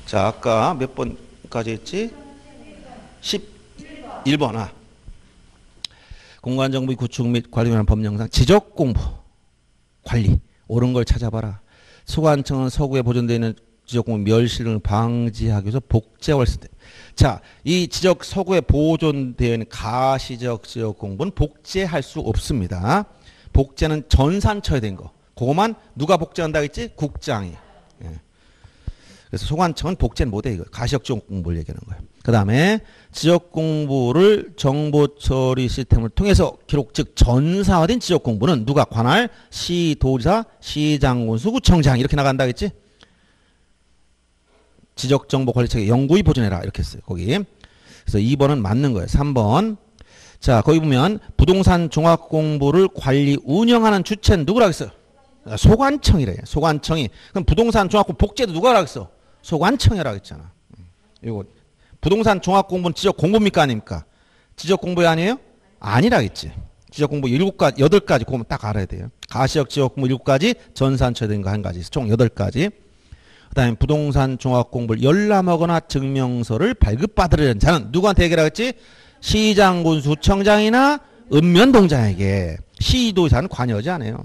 자, 아까 몇 번까지 했지? 11번. 공간정보 구축 및 관리에 관한 법령상 지적공부 관리 옳은 걸 찾아봐라. 소관청은 서구에 보존되어 있는 지적공부 멸실 등을 방지하기 위해서 복제할 때. 자, 이 지적 서구에 보존되어 있는 가시적 지적공부는 복제할 수 없습니다. 복제는 전산처에 된 거. 그거만 누가 복제한다고 했지? 국장이. 예. 그래서 소관청은 복제는 못해. 이거 가시적 지적공부를 얘기하는 거예요. 그 다음에 지적공부를 정보처리 시스템을 통해서 기록, 즉 전사화된 지적공부는 누가 관할? 시도지사, 시장군수, 구청장 이렇게 나간다 했지? 지적정보관리체계 영구히 보존해라 이렇게 했어요. 거기. 그래서 2번은 맞는 거예요. 3번. 자, 거기 보면 부동산 종합공부를 관리 운영하는 주체는 누구라고 했어요? 소관청이래요. 소관청이. 그럼 부동산 종합공부 복제도 누가 하라고 했어? 소관청이라고 했잖아. 이거 부동산 종합공부는 지적공부입니까 아닙니까? 지적공부 아니에요? 아니라고 했지. 지적공부 7가지, 8가지 그거만 딱 알아야 돼요. 가시적 지적공부 7가지, 전산처에 된 거 1가지, 총 8가지. 그 다음에 부동산 종합공부를 열람하거나 증명서를 발급받으려는 자는 누구한테 얘기를 하겠지? 시장군수청장이나 읍면동장에게. 시도지사는 관여하지 않아요.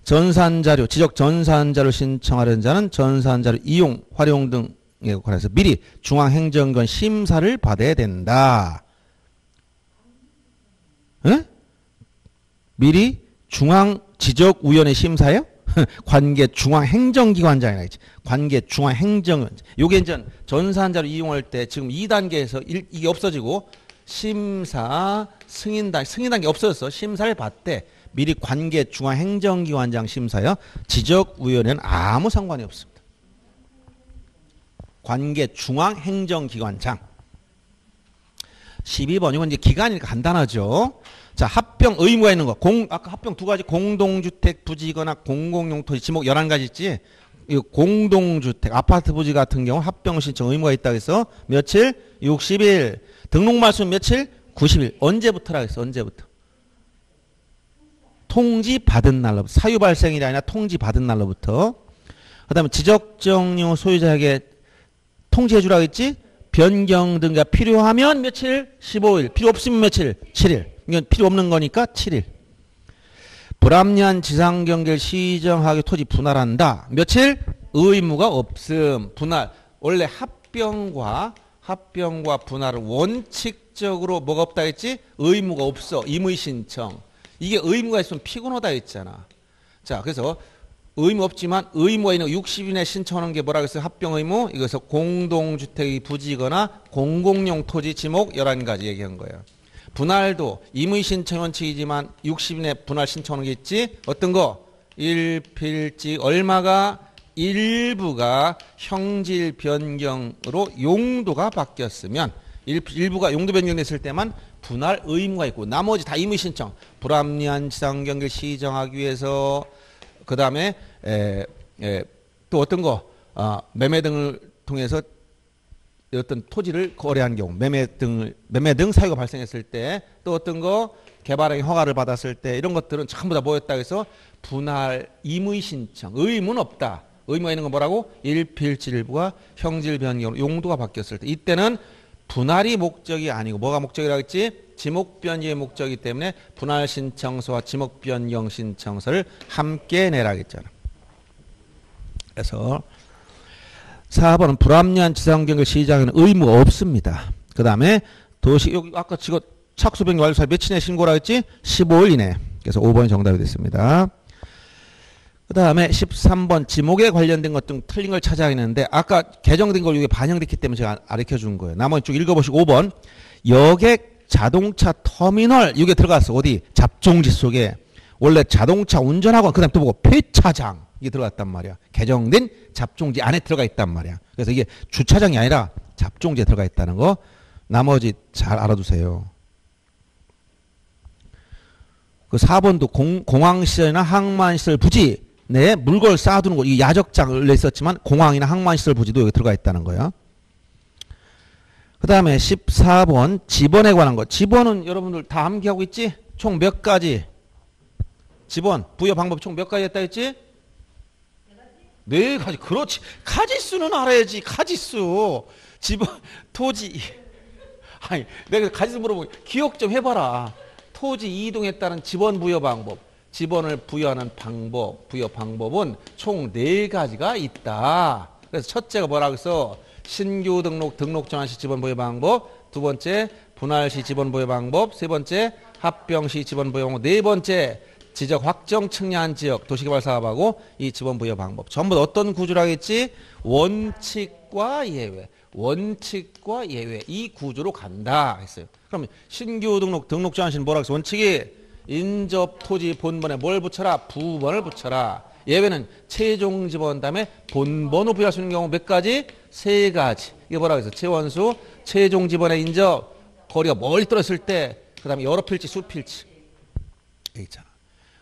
전산자료, 지적 전산자료 신청하려는 자는 전산자료 이용, 활용 등에 관해서 미리 중앙행정관 심사를 받아야 된다. 에? 미리 중앙지적위원회 심사요? 관계 중앙행정기관장이라 했지. 관계 중앙행정위원장. 요게 이제 전산자료 이용할 때 지금 2단계에서 이게 없어지고 심사, 승인 단계 없어졌어. 심사를 받대. 미리 관계 중앙행정기관장 심사요. 지적위원회는 아무 상관이 없습니다. 관계 중앙행정기관장. 12번. 이건 이제 기간이니까 간단하죠. 자, 합병 의무가 있는 거. 아까 합병 2가지. 공동주택 부지거나 공공용 토지 지목 11가지 있지. 이 공동주택, 아파트 부지 같은 경우 합병 신청 의무가 있다고 해서 며칠? 60일. 등록 말소는 며칠? 90일. 언제부터라고 했어? 언제부터? 통지 받은 날로부터. 사유 발생일이 아니라 통지 받은 날로부터. 그 다음에 지적정료 소유자에게 통지해 주라고 했지? 변경 등가 필요하면 며칠? 15일. 필요 없으면 며칠? 7일. 이건 필요 없는 거니까 7일. 불합리한 지상경계를 시정하게 토지 분할한다. 며칠? 의무가 없음. 분할. 원래 합병과 분할은 원칙적으로 뭐가 없다 했지? 의무가 없어. 임의신청. 이게 의무가 있으면 피곤하다 했잖아. 자, 그래서 의무 없지만 의무가 있는 60일 내에 신청하는 게 뭐라고 했어요? 합병 의무. 이것은 공동주택의 부지거나 공공용 토지 지목 11가지 얘기한 거예요. 분할도 임의 신청 원칙이지만 60일 내에 분할 신청하는 게 있지. 어떤 거? 일필지 얼마가 일부가 형질 변경으로 용도가 바뀌었으면 일부가 용도 변경됐을 때만 분할 의무가 있고 나머지 다 임의 신청. 불합리한 지상경계를 시정하기 위해서 그 다음에 또 어떤 거 매매 등을 통해서 어떤 토지를 거래한 경우 매매 등 사유가 발생했을 때 또 어떤 거 개발행위 허가를 받았을 때 이런 것들은 전부 다 모였다 해서 분할 임의 신청 의무는 없다. 의무가 있는 건 뭐라고? 일필지 일부가 형질 변경으로 용도가 바뀌었을 때 이때는 분할이 목적이 아니고 뭐가 목적이라고 했지? 지목 변경의 목적이기 때문에 분할 신청서와 지목 변경 신청서를 함께 내라고 했잖아. 그래서 4번은 불합리한 지상경계 시장에는 의무가 없습니다. 그 다음에 도시 여기 아까 지금 착수변경 완료 사유 며칠 내에 신고라고 했지? 15일 이내. 그래서 5번이 정답이 됐습니다. 그 다음에 13번 지목에 관련된 것 등 틀린 걸 찾아야겠는데 아까 개정된 걸 이게 반영됐기 때문에 제가 가르쳐 준 거예요. 나머지 쭉 읽어보시고 5번 여객 자동차 터미널 이게 들어갔어. 어디? 잡종지 속에. 원래 자동차 운전학원 그 다음에 또 보고 폐차장 이게 들어갔단 말이야. 개정된 잡종지 안에 들어가 있단 말이야. 그래서 이게 주차장이 아니라 잡종지에 들어가 있다는 거 나머지 잘 알아두세요. 그 4번도 공항시설이나 항만시설 부지 내 물건을 쌓아두는 거, 이 야적장을 냈었지만 공항이나 항만시설 부지도 여기 들어가 있다는 거야. 그 다음에 14번 지번에 관한 거. 지번은 여러분들 다 암기하고 있지? 총 몇 가지? 지번 부여 방법 총 몇 가지 했다 했지? 네 가지. 그렇지. 가지수는 알아야지. 가지수. 집안, 토지. 아니, 내가 가지수 물어보고 기억 좀 해봐라. 토지 이동에 따른 지번 부여 방법. 지번을 부여하는 방법, 부여 방법은 총 4가지가 있다. 그래서 첫째가 뭐라고 해서 신규 등록 전환 시 지번 부여 방법. 두 번째, 분할 시 지번 부여 방법. 세 번째, 합병 시 지번 부여 방법. 네 번째, 지적 확정 측량 지역 도시개발 사업하고 이 지번 부여 방법. 전부 어떤 구조라고 했지? 원칙과 예외. 원칙과 예외. 이 구조로 간다 했어요. 그럼 신규 등록 전환 시는 뭐라고 했어? 원칙이 인접 토지 본번에 뭘 붙여라? 부번을 붙여라. 예외는 최종 지번 다음에 본번으로 부여할 수 있는 경우 몇 가지? 3가지. 이게 뭐라고 해서 최원수, 최종 지번의 인접, 거리가 멀리 떨어졌을 때, 그 다음에 여러 필지, 수필지. 여기 있잖아.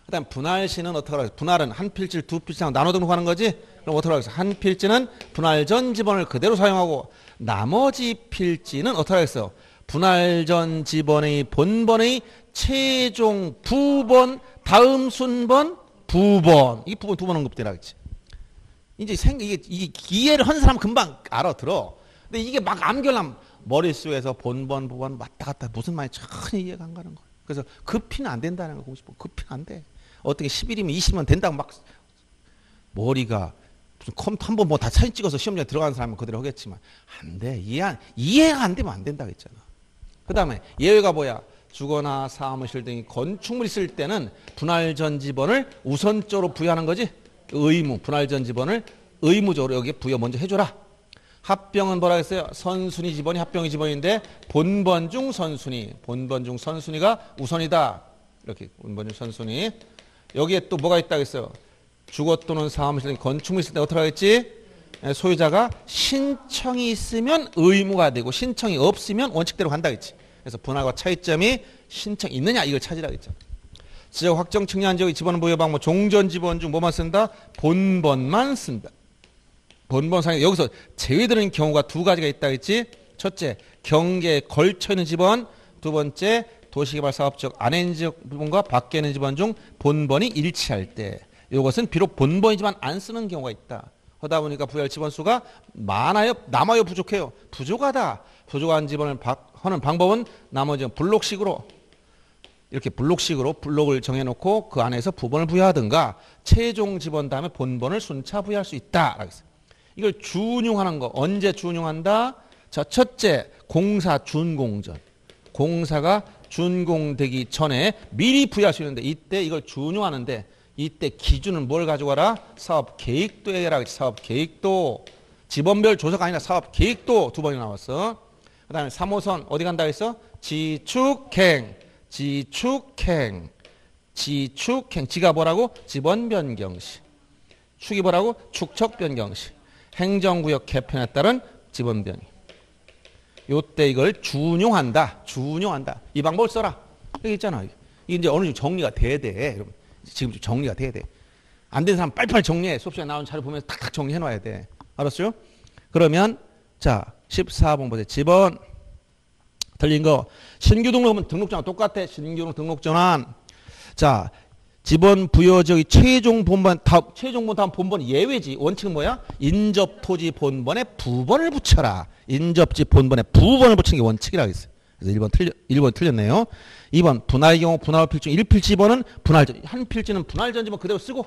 그 다음 분할 시는 어떻게 하라고 해서 분할은 한 필지를 두 필지랑 나눠 등록하는 거지? 그럼 어떻게 하라고 해서 한 필지는 분할 전 지번을 그대로 사용하고 나머지 필지는 어떻게 하라고 해서 분할 전 지번의 본번의 최종 부번 다음 순번 부번 이 부분 두 번 언급되라 그랬지. 이제 이게 이해를 한 사람 금방 알아들어. 근데 이게 막 암결함 머릿속에서 본번 부번 왔다 갔다 무슨 말인지 전혀 이해가 안 가는 거야. 그래서 급히는 안 된다는 거 공식법. 급히는 안 돼. 어떻게 11이면 20이면 된다고 막 머리가 무슨 컴퓨터 한번 뭐 다 사진 찍어서 시험장에 들어가는 사람은 그대로 하겠지만 안 돼. 이해가 안 되면 안 된다고 했잖아. 그 다음에 예외가 뭐야? 주거나 사무실 등이 건축물 있을 때는 분할 전 지번을 우선적으로 부여하는 거지. 의무, 분할 전 지번을 의무적으로 여기에 부여 먼저 해줘라. 합병은 뭐라 했어요? 선순위 지번이 합병의 지번인데 본번 중 선순위, 본번 중 선순위가 우선이다. 이렇게 본번 중 선순위. 여기에 또 뭐가 있다고 했어요? 주거 또는 사무실 등 건축물 있을 때 어떻게 하겠지? 소유자가 신청이 있으면 의무가 되고 신청이 없으면 원칙대로 간다 했지. 그래서 분할과 차이점이 신청이 있느냐 이걸 찾으라 했잖아. 지적 확정 측량 지역의 지번 부여 방법 종전 지번 중 뭐만 쓴다? 본번만 쓴다. 본번상에 여기서 제외되는 경우가 2가지가 있다 했지. 첫째, 경계에 걸쳐 있는 지번. 두 번째, 도시개발 사업적 안에 있는 지번과 밖에 있는 지번 중 본번이 일치할 때. 이것은 비록 본번이지만 안 쓰는 경우가 있다. 하다 보니까 부여할 지번 수가 많아요? 남아요? 부족해요? 부족하다. 부족한 지번을 하는 방법은 나머지 블록식으로 이렇게 블록식으로 블록을 정해놓고 그 안에서 부번을 부여하든가 최종 지번 다음에 본번을 순차 부여할 수 있다. 이걸 준용하는 거. 언제 준용한다? 자, 첫째, 공사 준공전. 공사가 준공되기 전에 미리 부여할 수 있는데 이때 이걸 준용하는데 이때 기준은 뭘 가져가라? 사업 계획도에 해라. 사업 계획도. 지번별 조사가 아니라 사업 계획도 2번이 나왔어. 그 다음에 3호선 어디 간다 했어? 지축행. 지축행. 지축행. 지가 뭐라고? 지번 변경시. 축이 뭐라고? 축척 변경시. 행정구역 개편에 따른 지번 변경. 요때 이걸 준용한다. 준용한다. 이 방법을 써라. 여기 있잖아. 이게 이제 어느 정도 정리가 돼야 돼. 여러분. 지금 좀 정리가 돼야 돼. 안 된 사람 빨리빨리 정리해. 수업시간에 나온 자료 보면서 탁탁 정리해 놔야 돼. 알았어요? 그러면 자 14번 보세요. 지번 틀린 거. 신규 등록하면 등록전환 똑같아. 신규 등록전환. 자 지번 부여지역의 최종 본번 다음 본번 예외지. 원칙은 뭐야? 인접 토지 본번에 부번을 붙여라. 인접지 본번에 부번을 붙이는 게 원칙이라고 했어요. 그래서 1번 틀렸네요. 2번 분할의 경우 분할 필지 1필지 지번은 분할전 한 필지는 분할전 지번 그대로 쓰고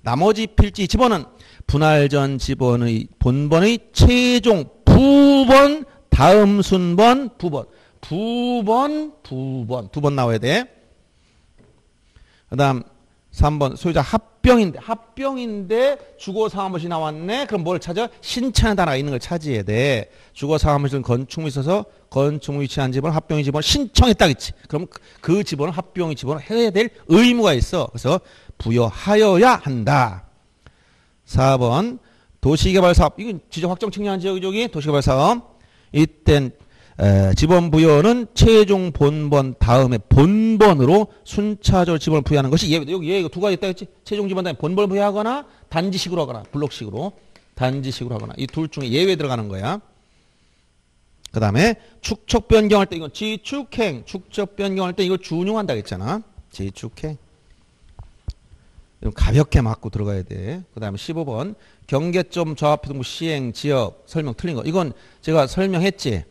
나머지 필지 지번은 분할전 지번의 본번의 최종 부번 다음 순번 부번 두 번 나와야 돼. 그 다음 3번 소유자 합병인데 주거사무실이 나왔네. 그럼 뭘 찾아? 신청의 단어가 있는 걸 찾아야 돼. 주거사무실은 건축물이 있어서 건축물 위치한 집은 합병의 집은 신청했다겠지. 그럼 그 집은 합병의 집은 해야 될 의무가 있어. 그래서 부여하여야 한다. 4번 도시개발 사업. 이건 지적 확정 측량 지역이 도시개발 사업. 이땐 지번 부여는 최종 본번 다음에 본번으로 순차적으로 지번을 부여하는 것이 예외. 여기 예외가 2가지 있다 했지. 최종 지번 다음에 본번을 부여하거나 단지식으로 하거나 블록식으로 단지식으로 하거나 이 둘 중에 예외 들어가는 거야. 그 다음에 축척 변경할 때 이건 지축행 축척 변경할 때 이거 준용한다 했잖아. 지축행. 좀 가볍게 맞고 들어가야 돼. 그 다음에 15번 경계점 좌표 등부 시행 지역 설명 틀린 거. 이건 제가 설명했지.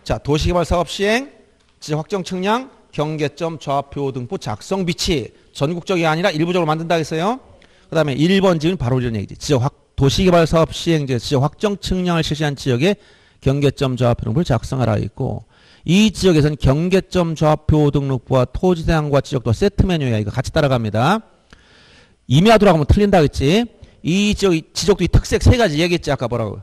자, 도시개발 사업 시행 지적 확정 측량 경계점 좌표 등부 작성 비치 전국적이 아니라 일부적으로 만든다 했어요. 그 다음에 1번 지금 바로 이런 얘기지. 도시개발 사업 시행제 지적 확정 측량을 실시한 지역에 경계점 좌표 등부를 작성하라 있고, 이 지역에서는 경계점 좌표 등록부와 토지 대항과 지적도 세트 메뉴야. 이거 같이 따라갑니다. 임야도라고 하면 틀린다 그랬지. 이 지적도 이 특색 세 가지 얘기했지. 아까 뭐라고.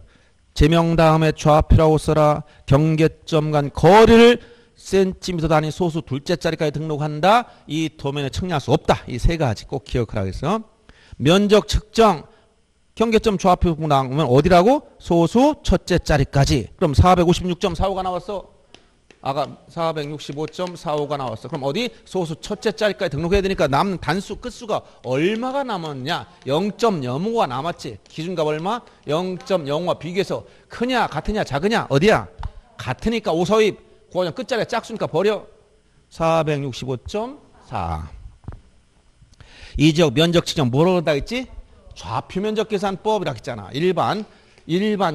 제명 다음에 좌표라고 써라. 경계점 간 거리를 센티미터 단위 소수 둘째 자리까지 등록한다. 이 도면에 측량할 수 없다. 이 세 가지 꼭 기억하라 그랬어. 면적 측정 경계점 좌표 나오면 어디라고? 소수 첫째 자리까지. 그럼 456.45가 나왔어. 아까 465.45가 나왔어. 그럼 어디? 소수 첫째 자리까지 등록해야 되니까 남는 단수 끝수가 얼마가 남았냐? 0.05가 남았지. 기준값 얼마? 0.05와 비교해서 크냐 같으냐 작으냐 어디야? 같으니까 오서입. 그거 끝자리가 짝수니까 버려. 465.4. 이 지역 면적 측정 뭐라고 한다 했지? 좌표 면적 계산법이라고 했잖아. 일반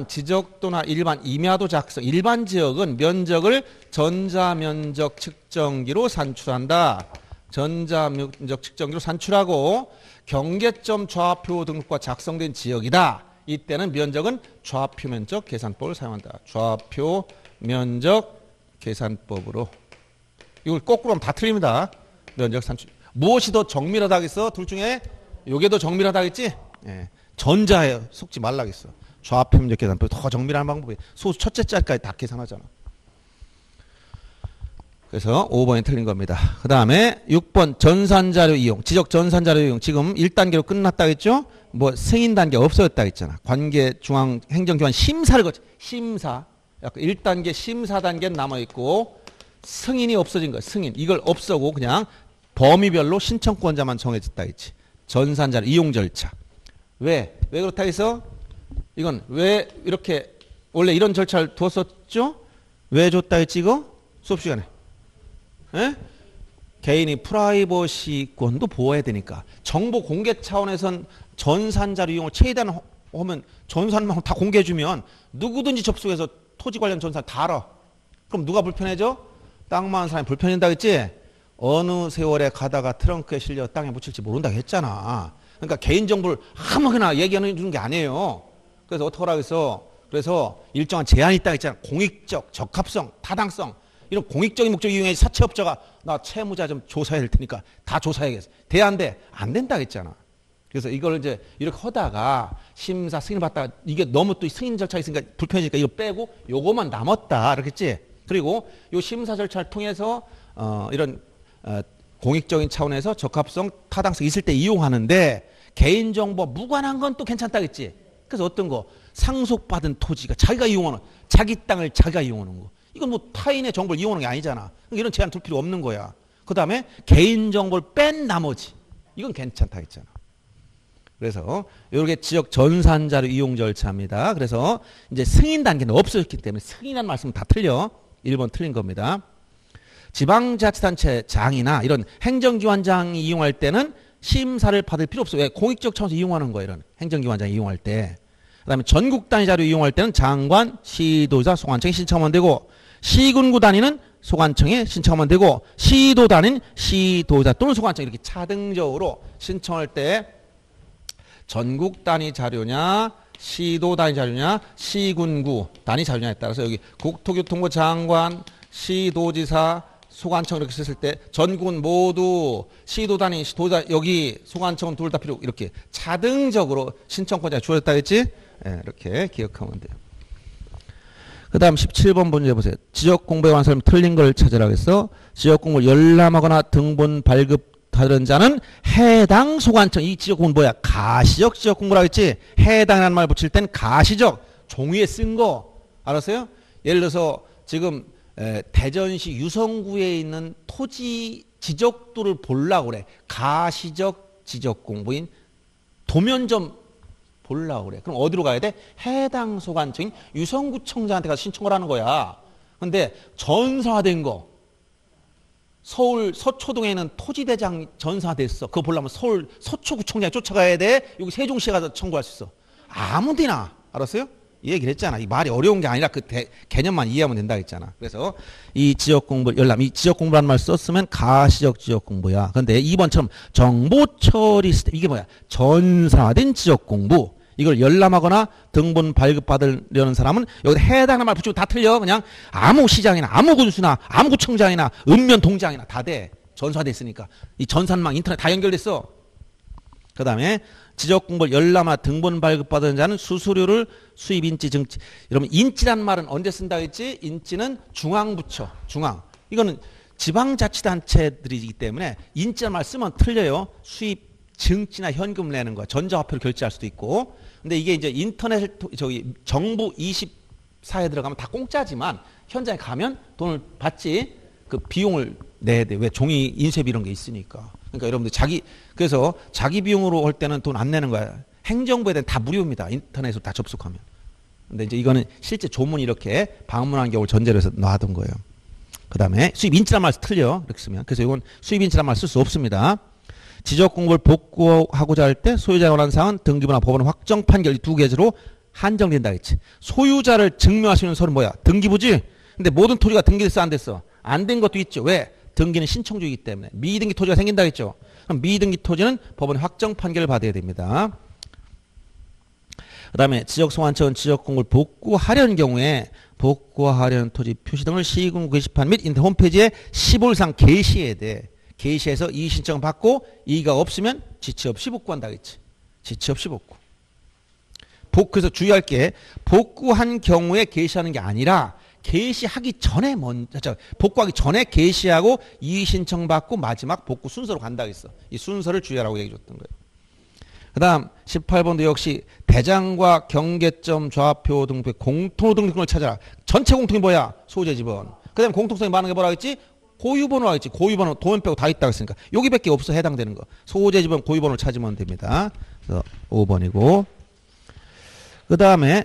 지적도나 일반 임야도 작성. 일반 지역은 면적을 전자면적 측정기로 산출한다. 전자면적 측정기로 산출하고 경계점 좌표 등록과 작성된 지역이다. 이때는 면적은 좌표 면적 계산법을 사용한다. 좌표 면적 계산법으로. 이걸 거꾸로 하면 다 틀립니다. 면적 산출. 무엇이 더 정밀하다 하겠어? 둘 중에 요게 더 정밀하다 하겠지? 예. 전자에 속지 말라겠어. 좌표 면적 계산법 더 정밀한 방법이 소수 첫째 자리까지 다 계산하잖아. 그래서 5번이 틀린 겁니다. 그 다음에 6번 전산자료 이용. 지적 전산자료 이용. 지금 1단계로 끝났다 했죠? 뭐 승인 단계 없어졌다 했잖아. 관계 중앙 행정기관 심사를 거쳐. 심사. 약간 1단계 심사 단계는 남아있고 승인이 없어진 거야. 승인. 이걸 없애고 그냥 범위별로 신청권자만 정해졌다 했지. 전산자료 이용 절차. 왜 그렇다 해서 이건 왜 이렇게 원래 이런 절차를 뒀었죠? 왜 줬다 했지 이거? 수업 시간에. 에? 개인이 프라이버시권도 보호해야 되니까. 정보 공개 차원에선 전산자료 이용을 최대한 전산망을 다 공개해주면 누구든지 접속해서 토지 관련 전산 다 알아. 그럼 누가 불편해져? 땅 많은 사람이 불편해진다 했지? 어느 세월에 가다가 트렁크에 실려 땅에 묻힐지 모른다고 했잖아. 그러니까 개인정보를 아무거나 얘기하는 주는 게 아니에요. 그래서 어떻게 하라고 했어? 그래서 일정한 제한이 있다고 했잖아. 공익적, 적합성, 타당성. 이런 공익적인 목적 이용해 사채업자가 나 채무자 좀 조사해야 될 테니까 다 조사해야겠어. 돼 안 돼? 안 된다고 했잖아. 그래서 이걸 이제 이렇게 하다가 심사 승인을 받다가 이게 너무 또 승인 절차가 있으니까 불편해지니까 이거 빼고 요거만 남았다. 그렇겠지? 그리고 요 심사 절차를 통해서 이런 공익적인 차원에서 적합성, 타당성 있을 때 이용하는데 개인정보 무관한 건 또 괜찮다겠지. 그래서 어떤 거 상속받은 토지가 자기가 이용하는 자기 땅을 자기가 이용하는 거. 이건 뭐 타인의 정보를 이용하는 게 아니잖아. 그러니까 이런 제한 둘 필요 없는 거야. 그 다음에 개인정보를 뺀 나머지 이건 괜찮다 했잖아. 그래서 이렇게 지역 전산자료 이용 절차입니다. 그래서 이제 승인 단계는 없어졌기 때문에 승인한 말씀은 다 틀려. 1번 틀린 겁니다. 지방자치단체장이나 이런 행정기관장이 이용할 때는 심사를 받을 필요 없어요. 왜? 공익적 차원에서 이용하는 거예요. 이런 행정기관장이 이용할 때. 그 다음에 전국 단위 자료 이용할 때는 장관, 시도지사, 소관청에 신청하면 되고, 시군구 단위는 소관청에 신청하면 되고, 시도 단위는 시도지사 또는 소관청 이렇게 차등적으로 신청할 때 전국 단위 자료냐, 시도 단위 자료냐, 시군구 단위 자료냐에 따라서 여기 국토교통부 장관, 시도지사, 소관청 이렇게 썼을 때 전국은 모두 시도 단위, 시도지사 여기 소관청은 둘 다 필요 이렇게 차등적으로 신청권자가 주어졌다 했지? 네, 이렇게 기억하면 돼요. 그 다음 17번 문제 보세요. 지적공부에 관한 사람이 틀린 걸 찾으라고 해서 지적공부를 열람하거나 등본 발급하는 자는 해당 소관청. 이 지적공부는 뭐야? 가시적 지적공부라고 했지? 해당이라는 말 붙일 땐 가시적. 종이에 쓴 거. 알았어요? 예를 들어서 지금 대전시 유성구에 있는 토지 지적도를 보려고 그래. 가시적 지적공부인 도면 좀 보려고 그래. 그럼 어디로 가야 돼? 해당 소관청인 유성구청장한테 가서 신청을 하는 거야. 근데 전사화된 거 서울 서초동에 있는 토지대장 전사됐어. 그거 보려면 서울 서초구청장에 쫓아가야 돼. 여기 세종시에 가서 청구할 수 있어. 아무 데나. 알았어요? 이 얘기를 했잖아. 이 말이 어려운 게 아니라 그 개념만 이해하면 된다 했잖아. 그래서 이 지역공부, 열람, 이 지역공부라는 말 썼으면 가시적 지역공부야. 그런데 2번처럼 정보처리 시스템, 이게 뭐야? 전사된 지역공부. 이걸 열람하거나 등본 발급받으려는 사람은 여기다 해당하는 말 붙이고 다 틀려. 그냥 아무 시장이나 아무 군수나 아무 구청장이나 읍면 동장이나 다 돼. 전사됐으니까. 이 전산망 인터넷 다 연결됐어. 그 다음에 지적공부를 열람하나 등본 발급받은 자는 수수료를 수입 인지 증지. 여러분 인지란 말은 언제 쓴다 했지? 인지는 중앙부처. 중앙. 이거는 지방자치단체들이기 때문에 인지란 말 쓰면 틀려요. 수입 증지나 현금 내는 거, 전자화폐로 결제할 수도 있고. 근데 이게 이제 인터넷 저기 정부 24에 들어가면 다 공짜지만 현장에 가면 돈을 받지. 그 비용을 내야 돼. 왜? 종이 인쇄비 이런 게 있으니까. 그러니까 여러분들 그래서 자기 비용으로 할 때는 돈 안 내는 거야. 행정부에 대한 다 무료입니다. 인터넷으로 다 접속하면. 근데 이제 이거는 실제 조문이 이렇게 방문한 경우를 전제로 해서 놔둔 거예요. 그 다음에 수입 인지란 말 틀려. 이렇게 쓰면. 그래서 이건 수입 인지란 말 쓸 수 없습니다. 지적 공부를 복구하고자 할 때 소유자의 원하는 사항은 등기부나 법원 확정 판결 이 두 가지로 한정된다 했지. 소유자를 증명할 수 있는 서류는 뭐야? 등기부지? 근데 모든 토지가 등기됐어 안 됐어? 안 된 것도 있죠. 왜? 등기는 신청주이기 때문에. 미등기 토지가 생긴다 했죠. 그럼 미등기 토지는 법원 확정 판결을 받아야 됩니다. 그 다음에 지적소환청은 지적공부를 복구하려는 경우에 복구하려는 토지 표시 등을 시군 게시판 및 인터넷 홈페이지에 15일상 게시해야 돼. 게시해서 이의 신청 받고 이의가 없으면 지체 없이 복구한다 했지. 지체 없이 복구. 그래서 주의할 게 복구한 경우에 게시하는 게 아니라 게시하기 전에 복구하기 전에 게시하고 이의 신청 받고 마지막 복구 순서로 간다 했어. 이 순서를 주의하라고 얘기해 줬던 거예요. 그 다음 18번도 역시 대장과 경계점 좌표 등록부에 공통 등록을 찾아라. 전체 공통이 뭐야? 소유자 지번. 그 다음에 공통성이 많은 게 뭐라 했지? 고유번호라 했지. 고유번호 도면 빼고 다 있다고 했으니까 여기밖에 없어. 해당되는 거. 소유자 지번 고유번호를 찾으면 됩니다. 그래서 5번이고 그 다음에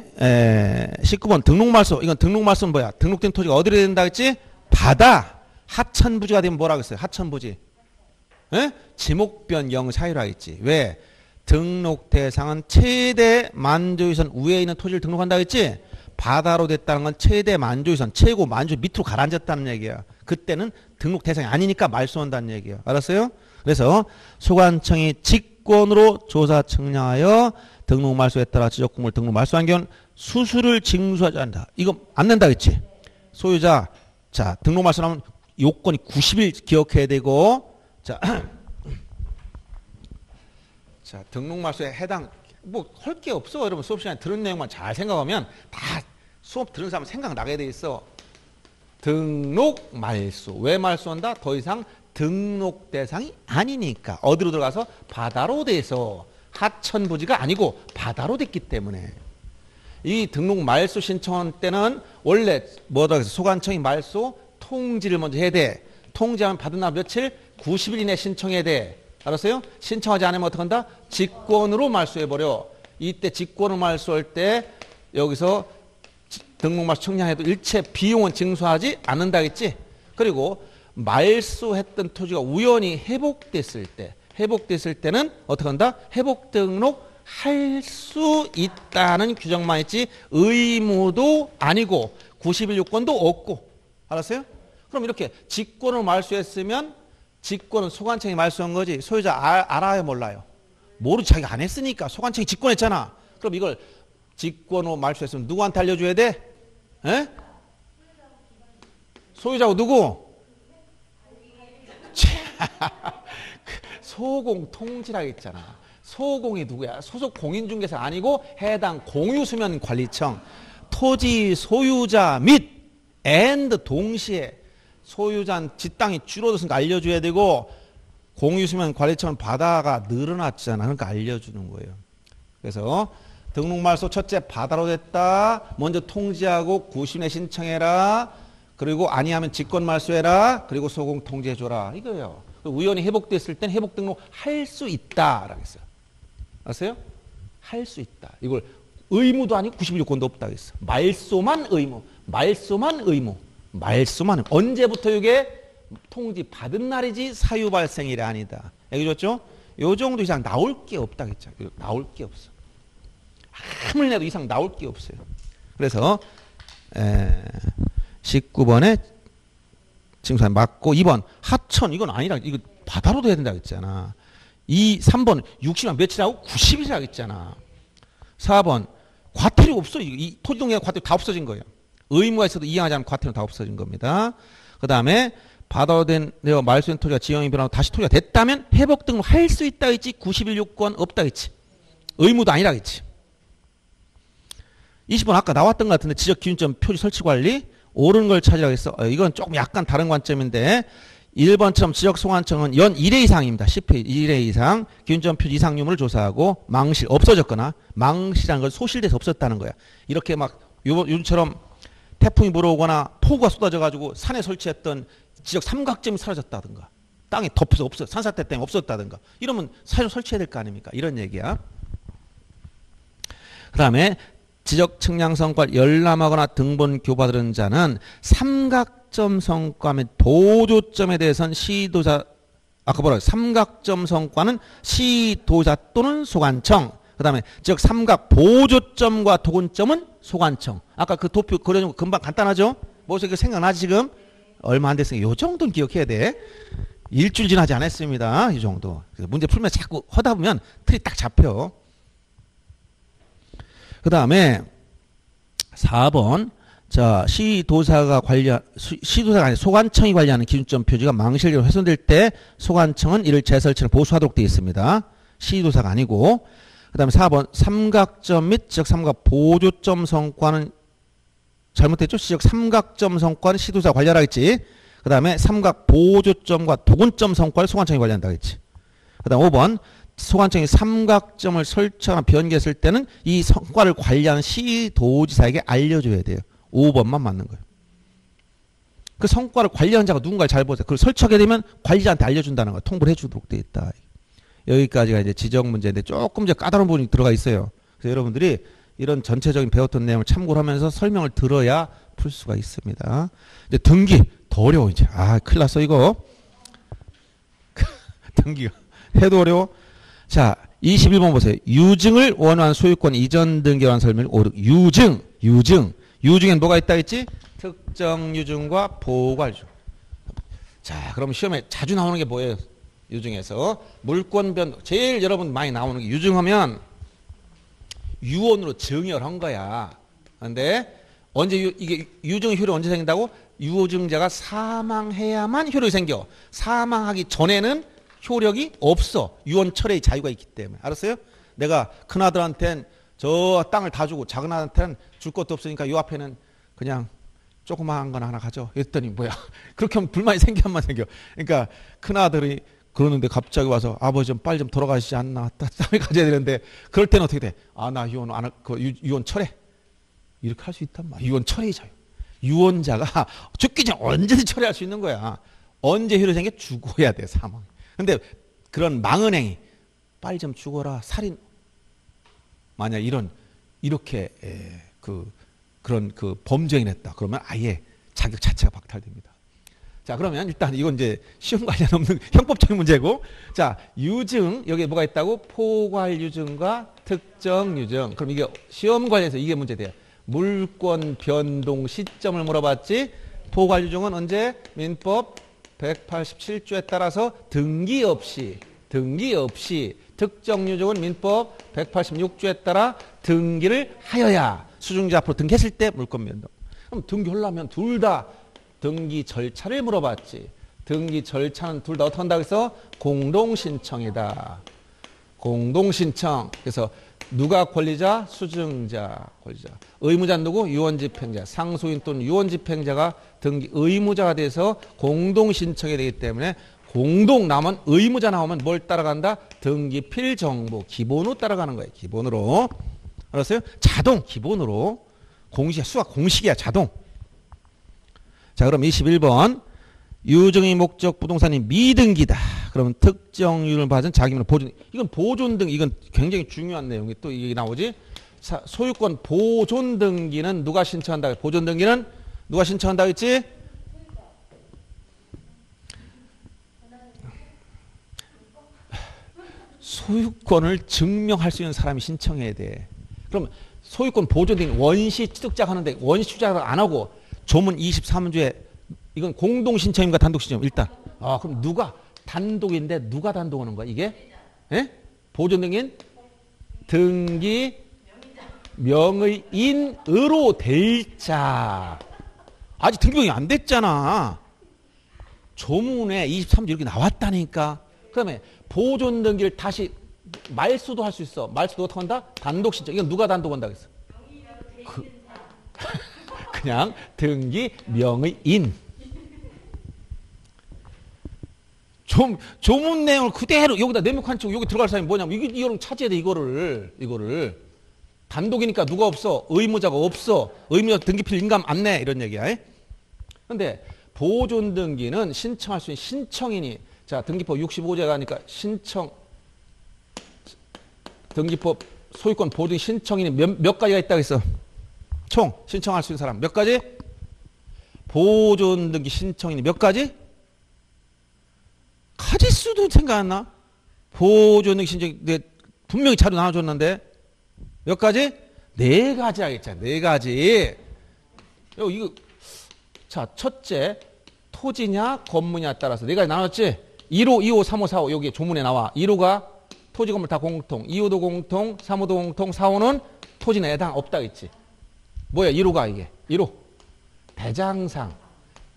19번 등록말소. 이건 등록말소는 뭐야? 등록된 토지가 어디로 된다 했지? 바다. 하천부지가 되면 뭐라고 했어요? 하천부지. 에? 지목변경 사유라 했지. 왜? 등록 대상은 최대 만조유선 위에 있는 토지를 등록한다 했지? 바다로 됐다는 건 최대 만조유선, 최고 만조 밑으로 가라앉았다는 얘기야. 그때는 등록 대상이 아니니까 말소한다는 얘기야. 알았어요? 그래서 소관청이 직권으로 조사 청량하여 등록 말소에 따라 지적공물 등록 말소한 경우는 수수료를 징수하지 않는다. 이거 안 낸다 했지? 소유자, 자, 등록 말소하면 요건이 90일 기억해야 되고, 자, 자, 등록 말소에 해당, 뭐, 할 게 없어. 여러분 수업 시간에 들은 내용만 잘 생각하면 다 수업 들은 사람 생각나게 돼 있어. 등록 말소. 왜 말소한다? 더 이상 등록 대상이 아니니까. 어디로 들어가서? 바다로 돼서. 하천부지가 아니고 바다로 됐기 때문에. 이 등록 말소 신청한 때는 원래 뭐라고 해서 소관청이 말소 통지를 먼저 해야 돼. 통지하면 받은 날 며칠? 90일 이내 신청해야 돼. 알았어요? 신청하지 않으면 어떻게 한다? 직권으로 말소해버려. 이때 직권으로 말소할 때 여기서 등록 말소 청량해도 일체 비용은 징수하지 않는다 했지? 그리고 말소했던 토지가 우연히 회복됐을 때는 어떻게 한다? 회복 등록할 수 있다는 규정만 있지 의무도 아니고 90일 요건도 없고. 알았어요? 그럼 이렇게 직권으로 말소했으면 직권은 소관청이 말소한 거지 소유자 알아요 몰라요? 모르지. 자기가 안 했으니까. 소관청이 직권했잖아. 그럼 이걸 직권으로 말소했으면 누구한테 알려줘야 돼? 에? 소유자고 누구? 소공통지라 했잖아. 소공이 누구야? 소속 공인중개사 아니고 해당 공유수면관리청. 토지 소유자 및 동시에 소유자는 지 땅이 줄어들었으니까 알려줘야 되고 공유수면관리청은 바다가 늘어났잖아. 그러니까 알려주는 거예요. 그래서 등록말소 첫째 바다로 됐다. 먼저 통지하고 90일 신청해라. 그리고 아니하면 직권말소해라. 그리고 소공통지해줘라. 이거예요. 우연히 회복됐을 땐 회복 등록 할 수 있다라고 했어요. 아세요? 할 수 있다. 이걸 의무도 아니고 90일 요건도 없다고 했어. 말소만 의무. 말소만 의무. 말소만 의무. 언제부터 이게 통지 받은 날이지 사유 발생일이 아니다. 여기 줬죠? 요 정도 이상 나올 게 없다 그랬죠. 나올 게 없어. 아무리 내도 이상 나올 게 없어요. 그래서 19번에 징수사유 맞고 2번 하천 이건 아니라 이거 바다로 돼야 된다 그랬잖아. 3번 60만 며칠하고 90일이라고 했잖아. 4번 과태료 없어. 이 토지동량 과태료 다 없어진 거예요. 의무가 있어도 이행하지 않으면 과태료 다 없어진 겁니다. 그 다음에 바다로 된 내가 말소된 토지가 지형이 변하고 다시 토지가 됐다면 회복 등록 할 수 있다 했지. 90일 요건 없다 했지. 의무도 아니라 했지. 20번 아까 나왔던 것 같은데 지적 기준점 표지 설치 관리 옳은 걸 찾으라고 했어. 이건 조금 약간 다른 관점인데 1번처럼 지적 소관청은 연 1회 이상입니다. 10회 1회 이상 기준점 표지 이상 유무를 조사하고 망실 없어졌거나 망실한 걸 소실돼서 없었다는 거야. 이렇게 막 요즘처럼 태풍이 불어오거나 폭우가 쏟아져가지고 산에 설치했던 지적 삼각점이 사라졌다든가 땅에 덮여서 없어 산사태 때문에 없었다든가 이러면 사유 설치해야 될 거 아닙니까? 이런 얘기야. 그 다음에 지적 측량 성과를 열람하거나 등본 교부받은 자는 삼각점 성과 및 보조점에 대해서는 시도자 아까 뭐라고 삼각점 성과는 시도자 또는 소관청 그 다음에 즉 삼각 보조점과 도근점은 소관청 아까 그 도표 그려준 거 금방 간단하죠? 뭐 생각나지 지금? 얼마 안 됐으니까 요 정도는 기억해야 돼. 일주일 지나지 않았습니다. 이 정도. 그래서 문제 풀면서 자꾸 하다 보면 틀이 딱 잡혀. 그 다음에 4번 자 시도사가 아니라 소관청이 관리하는 기준점 표지가 망실로 훼손될 때 소관청은 이를 재설치를 보수하도록 되어 있습니다. 시도사가 아니고 그 다음에 4번 삼각점 및 지적 삼각 보조점 성과는 잘못됐죠? 지적 삼각점 성과는 시도사가 관리하라 했지. 그 다음에 삼각 보조점과 도근점 성과를 소관청이 관리한다 했지. 그 다음 5번 소관청이 삼각점을 설치하거나 변개했을 때는 이 성과를 관리하는 시도지사에게 알려줘야 돼요. 5번만 맞는 거예요. 그 성과를 관리하는 자가 누군가를 잘 보세요. 그걸 설치하게 되면 관리자한테 알려준다는 거 통보를 해주도록 되어 있다. 여기까지가 이제 지적 문제인데 조금 이제 까다로운 부분이 들어가 있어요. 그래서 여러분들이 이런 전체적인 배웠던 내용을 참고를 하면서 설명을 들어야 풀 수가 있습니다. 이제 등기 더 어려워 이제. 큰일 났어 이거. 등기가 해도 어려워. 자, 21번 보세요. 유증을 원한 소유권 이전 등기에 관한 설명을 유증엔 뭐가 있다 했지? 특정 유증과 보관 유증. 자, 그럼 시험에 자주 나오는 게 뭐예요? 유증에서 물권 변동. 제일 여러분 많이 나오는 게 유증하면 유언으로 증여한 거야. 근데 언제 이게 유증 효력이 언제 생긴다고? 유증자가 사망해야만 효력이 생겨. 사망하기 전에는 효력이 없어. 유언 철회의 자유가 있기 때문에. 알았어요? 내가 큰아들한테는 저 땅을 다 주고 작은아들한테는 줄 것도 없으니까 요 앞에는 그냥 조그마한 건 하나 가져. 이랬더니 뭐야. 그렇게 하면 불만이 생겨만 생겨. 그러니까 큰아들이 그러는데 갑자기 와서 아버지 좀 빨리 좀 돌아가시지 않나. 땅을 가져야 되는데 그럴 때는 어떻게 돼? 나 유언 안 할, 유언 철회. 이렇게 할 수 있단 말이야. 유언 철회의 자유. 유언자가 죽기 전에 언제든지 철회할 수 있는 거야. 언제 효력이 생겨? 죽어야 돼. 사망. 근데 그런 망언행위 빨리 좀 죽어라 살인 만약 이렇게 그런 범죄행위를 했다 그러면 아예 자격 자체가 박탈됩니다. 자 그러면 일단 이건 이제 시험 관련 없는 형법적인 문제고 자 유증 여기에 뭐가 있다고 포괄 유증과 특정 유증 그럼 이게 시험 관련해서 이게 문제돼요. 물권 변동 시점을 물어봤지 포괄 유증은 언제 민법 187조에 따라서 등기 없이 특정 유증은 민법 186조에 따라 등기를 하여야 수증자 앞으로 등기했을 때 물권 변동. 그럼 등기하려면 둘 다 등기 절차를 물어봤지. 등기 절차는 둘 다 어떻게 한다고 해서 공동신청이다. 공동신청. 그래서 누가 권리자? 수증자 권리자. 의무자 누구? 유언집행자. 상소인 또는 유언집행자가 등기 의무자가 돼서 공동신청이 되기 때문에 공동 나오면 의무자 나오면 뭘 따라간다? 등기 필정보 기본으로 따라가는 거예요. 기본으로. 알았어요? 자동 기본으로. 수학 공식이야 자동. 자 그럼 21번 유증의 목적 부동산이 미등기다. 그러면 특정 유를 받은 자기는 보존. 이건 보존 등 이건 굉장히 중요한 내용이 또 이게 나오지. 소유권 보존 등기는 누가 신청한다? 보존 등기는 누가 신청한다 했지? 소유권을 증명할 수 있는 사람이 신청해야 돼. 그럼 소유권 보존된 원시 취득자가 하는데 원시 취득자가 안 하고 조문 23조에 이건 공동 신청인가 단독 신청 일단. 아 그럼 누가 단독인데 누가 단독하는 거야 이게? 예? 보존등인 등기 명의인으로 될 자. 아직 등기명이 안 됐잖아. 조문에 23조 이렇게 나왔다니까. 그다음에 보존 등기를 다시 말소도 할 수 있어. 말소도 어떻게 한다? 단독 신청. 이건 누가 단독한다 그랬어? 그냥 등기 명의인. 조문 내용을 그대로 여기다 내목한 쪽 여기 들어갈 사람이 뭐냐면 이거를 찾아야 돼. 이거를 단독이니까 누가 없어? 의무자가 없어. 의무자 등기필 인감 안 내. 이런 얘기야. 근데 보존 등기는 신청할 수 있는 신청인이 자 등기법 65조에 가니까 신청 등기법 소유권 보존 신청인이 몇 가지가 있다고 했어? 총 신청할 수 있는 사람 몇 가지? 보존 등기 신청인이 몇 가지? 가지수도 생각 안 나? 보존 등기 신청 분명히 자료 나눠줬는데 몇 가지? 네 가지 하겠잖아. 네 가지. 이거 자 첫째 토지냐 건물이냐 따라서 네 가지 나눴지? 1호, 2호, 3호, 4호 여기 조문에 나와. 1호가 토지 건물 다 공통, 2호도 공통, 3호도 공통, 4호는 토지는 해당 없다겠지. 뭐야 1호가 이게 1호 대장상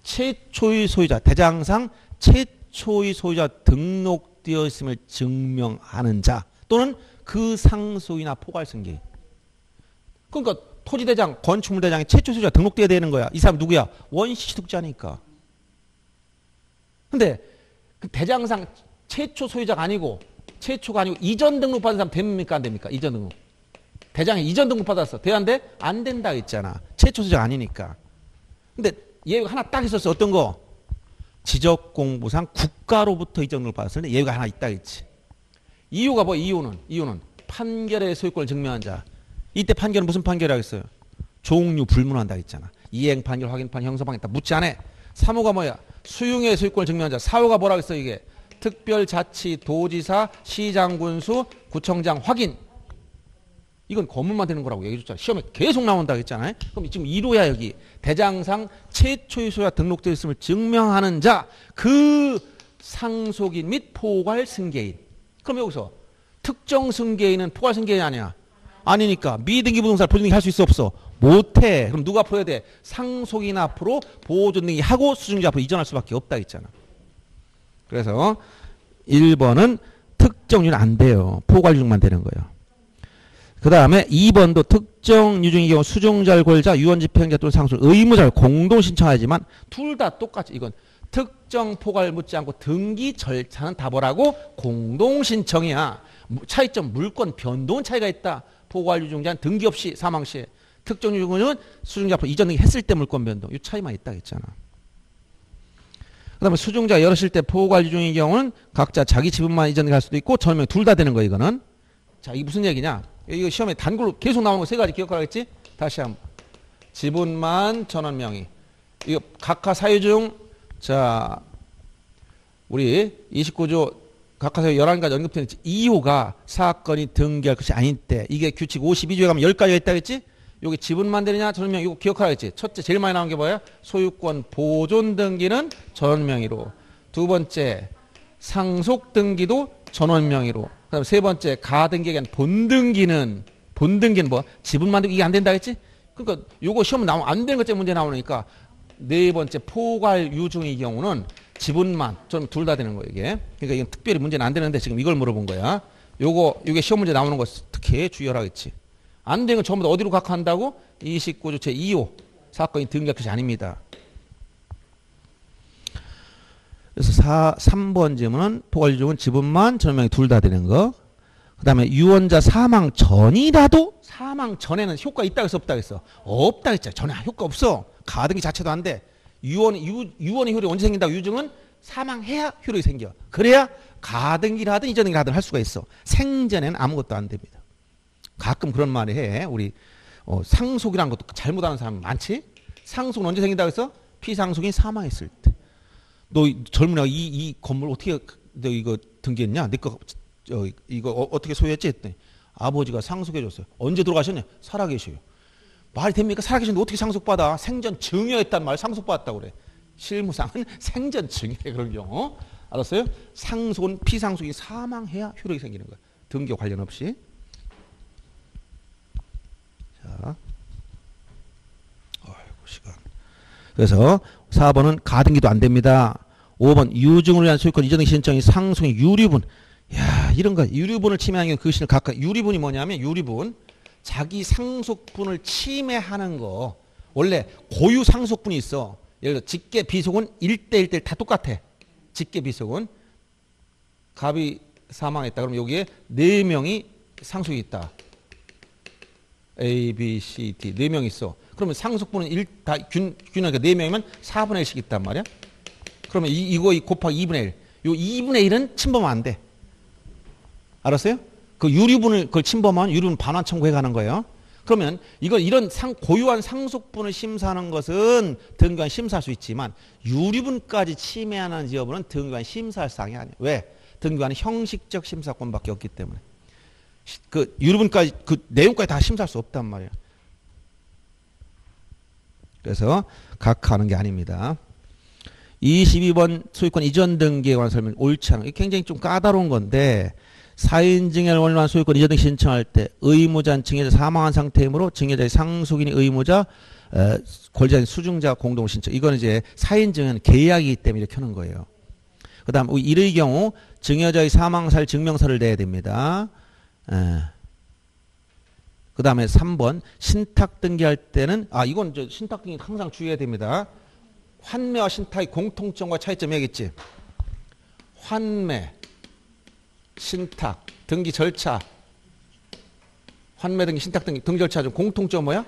최초의 소유자 대장상 최초의 소유자 등록되어 있음을 증명하는 자 또는 그 상속이나 포괄승계. 그러니까 토지대장 건축물대장이 최초 소유자 등록되어야 되는 거야. 이 사람 누구야? 원시취득자니까. 근데 그 대장상 최초 소유자가 아니고 최초가 아니고 이전 등록 받은 사람 됩니까 안 됩니까? 이전 등록. 대장이 이전 등록 받았어. 돼야 안 돼? 안 된다 했잖아. 최초 소유자가 아니니까. 근데 예외가 하나 딱 있었어. 어떤 거? 지적공부상 국가로부터 이전 등록 받았을 때 예외가 하나 있다 했지. 이유가 뭐 이유는 판결의 소유권을 증명한 자. 이때 판결은 무슨 판결이라고 했어요? 종류 불문한다 했잖아. 이행 판결, 확인 판결, 형사 판결 다 묻지 않아. 3호가 뭐야? 수용의 소유권을 증명한 자. 4호가 뭐라고 했어 이게? 특별자치, 도지사, 시장군수, 구청장 확인. 이건 건물만 되는 거라고 얘기해줬잖아. 시험에 계속 나온다고 했잖아요. 그럼 지금 1호야 여기. 대장상 최초의 소유자 등록되어 있음을 증명하는 자. 그 상속인 및 포괄승계인. 그럼 여기서 특정 승계인은 포괄승계인이 아니야. 아니니까 미등기 부동산을 보존등기 할 수 있어 없어? 못해. 그럼 누가 풀어야 돼? 상속인 앞으로 보존등기 하고 수증자 앞으로 이전할 수밖에 없다 했잖아. 그래서 1번은 특정 유증은 안 돼요. 포괄 유증만 되는 거예요. 그 다음에 2번도 특정 유증의 경우 수증자를 권자, 유언집행자 또는 상속 의무자를 공동 신청하지만 둘 다 똑같이 이건 특정 포괄 묻지 않고 등기 절차는 다 뭐라고? 공동 신청이야. 차이점 물권 변동 차이가 있다. 포괄 유증자는 등기 없이 사망 시에 특정 유증은 수증자 앞으로 이전 등기 했을 때 물권 변동 이 차이만 있다 했잖아. 그 다음에 수증자 열었을 때 포괄 유증의 경우는 각자 자기 지분만 이전 등기 할 수도 있고 전명 둘 다 되는 거 이거는. 자 이게 무슨 얘기냐? 이거 시험에 단골로 계속 나오는 거 세 가지 기억하겠지? 다시 한번. 지분만 전원 명의. 이거 각하 사유 중 자 우리 29조 각하 사유 11가지 언급된 2호가 사건이 등기할 것이 아닌 때 이게 규칙 52조에 가면 10가지가 있다겠지? 여기 지분만 되느냐 전원 명의 이거 기억하겠지? 첫째 제일 많이 나온 게 뭐야? 소유권 보존 등기는 전원 명의로. 두 번째 상속 등기도 전원 명의로. 그다음 세 번째 가등기에 대한 본등기는 뭐 지분만 되고 이게 안 된다 했지? 그러니까 요거 시험 나오면 안 되는 것째 문제 나오니까 네 번째 포괄 유증의 경우는 지분만 좀 둘 다 되는 거예요 이게. 그러니까 이건 특별히 문제는 안 되는데 지금 이걸 물어본 거야. 요게 시험 문제 나오는 거 특히 주의하라겠지. 안 되는 건 전부 다 어디로 각하한다고? 29조 제 2호 사건이 등기할 것이 아닙니다. 그래서 3번 질문은 포괄 유증은 지분만 전명이 둘 다 되는 거. 그 다음에 유언자 사망 전이라도 사망 전에는 효과 있다고 해서 없다고 했어. 없다고 했잖아. 전에 효과 없어. 가등기 자체도 안 돼. 유언의 효력이 언제 생긴다고? 유증은 사망해야 효력이 생겨. 그래야 가등기를 하든 이전등기를 하든 할 수가 있어. 생전에는 아무것도 안 됩니다. 가끔 그런 말을 해. 우리 상속이라는 것도 잘못하는 사람 많지? 상속은 언제 생긴다고 했어? 피상속인이 사망했을 때. 너 젊은 애가 이 건물 어떻게 너 이거 등기했냐? 내 거 이거 어떻게 소유했지? 했더니 아버지가 상속해줬어요. 언제 돌아가셨냐? 살아계셔요. 말이 됩니까? 살아계셨는데 어떻게 상속받아? 생전 증여했단 말 상속받았다고 그래. 실무상은 생전 증여 그런 경우. 알았어요? 상속은 피상속이 사망해야 효력이 생기는 거야. 등기 관련 없이. 자, 아이고 시간. 그래서 4번은 가등기도 안 됩니다. 5번 유증을 위한 소유권 이전 등기 신청이 상속의 유리분. 야, 이런 거 유리분을 침해하는 게 그것을 각각 유리분이 뭐냐면 유리분 자기 상속분을 침해하는 거. 원래 고유 상속분이 있어. 예를 들어 직계 비속은 1대1대1 다 똑같아. 직계 비속은 갑이 사망했다. 그럼 여기에 4명이 상속이 있다. A, B, C, D 4명 있어. 그러면 상속분은 다 균하게 4명이면 4분의 1씩 있단 말이야. 그러면 이거 곱하기 2분의 1. 요 2분의 1은 침범하면 안 돼. 알았어요? 그 유리분을 그걸 침범하면 유리분 반환 청구해 가는 거예요. 그러면 이런 고유한 상속분을 심사하는 것은 등기관 심사할 수 있지만 유리분까지 침해하는 여부는 등기관 심사할 사항이 아니에요. 왜? 등기관은 형식적 심사권밖에 없기 때문에. 그 유리분까지 그 내용까지 다 심사할 수 없단 말이에요. 그래서 각하하는 게 아닙니다. 22번 소유권 이전 등기에 관한 설명 옳지 않은 게 굉장히 좀 까다로운 건데 사인증여를 원료한 소유권 이전 등기 신청할 때 의무자는 증여자 사망한 상태이므로 증여자의 상속인이 의무자 권리자인 수증자 공동 신청. 이건 이제 사인증여는 계약이기 때문에 이렇게 하는 거예요. 그 다음 이의 경우 증여자의 사망사를 증명서를 내야 됩니다. 그 다음에 3번 신탁 등기할 때는 이건 신탁 등기 항상 주의해야 됩니다. 환매와 신탁의 공통점과 차이점이 있겠지. 환매, 신탁, 등기 절차, 환매 등기, 신탁 등기, 등기 절차 중 공통점 뭐야?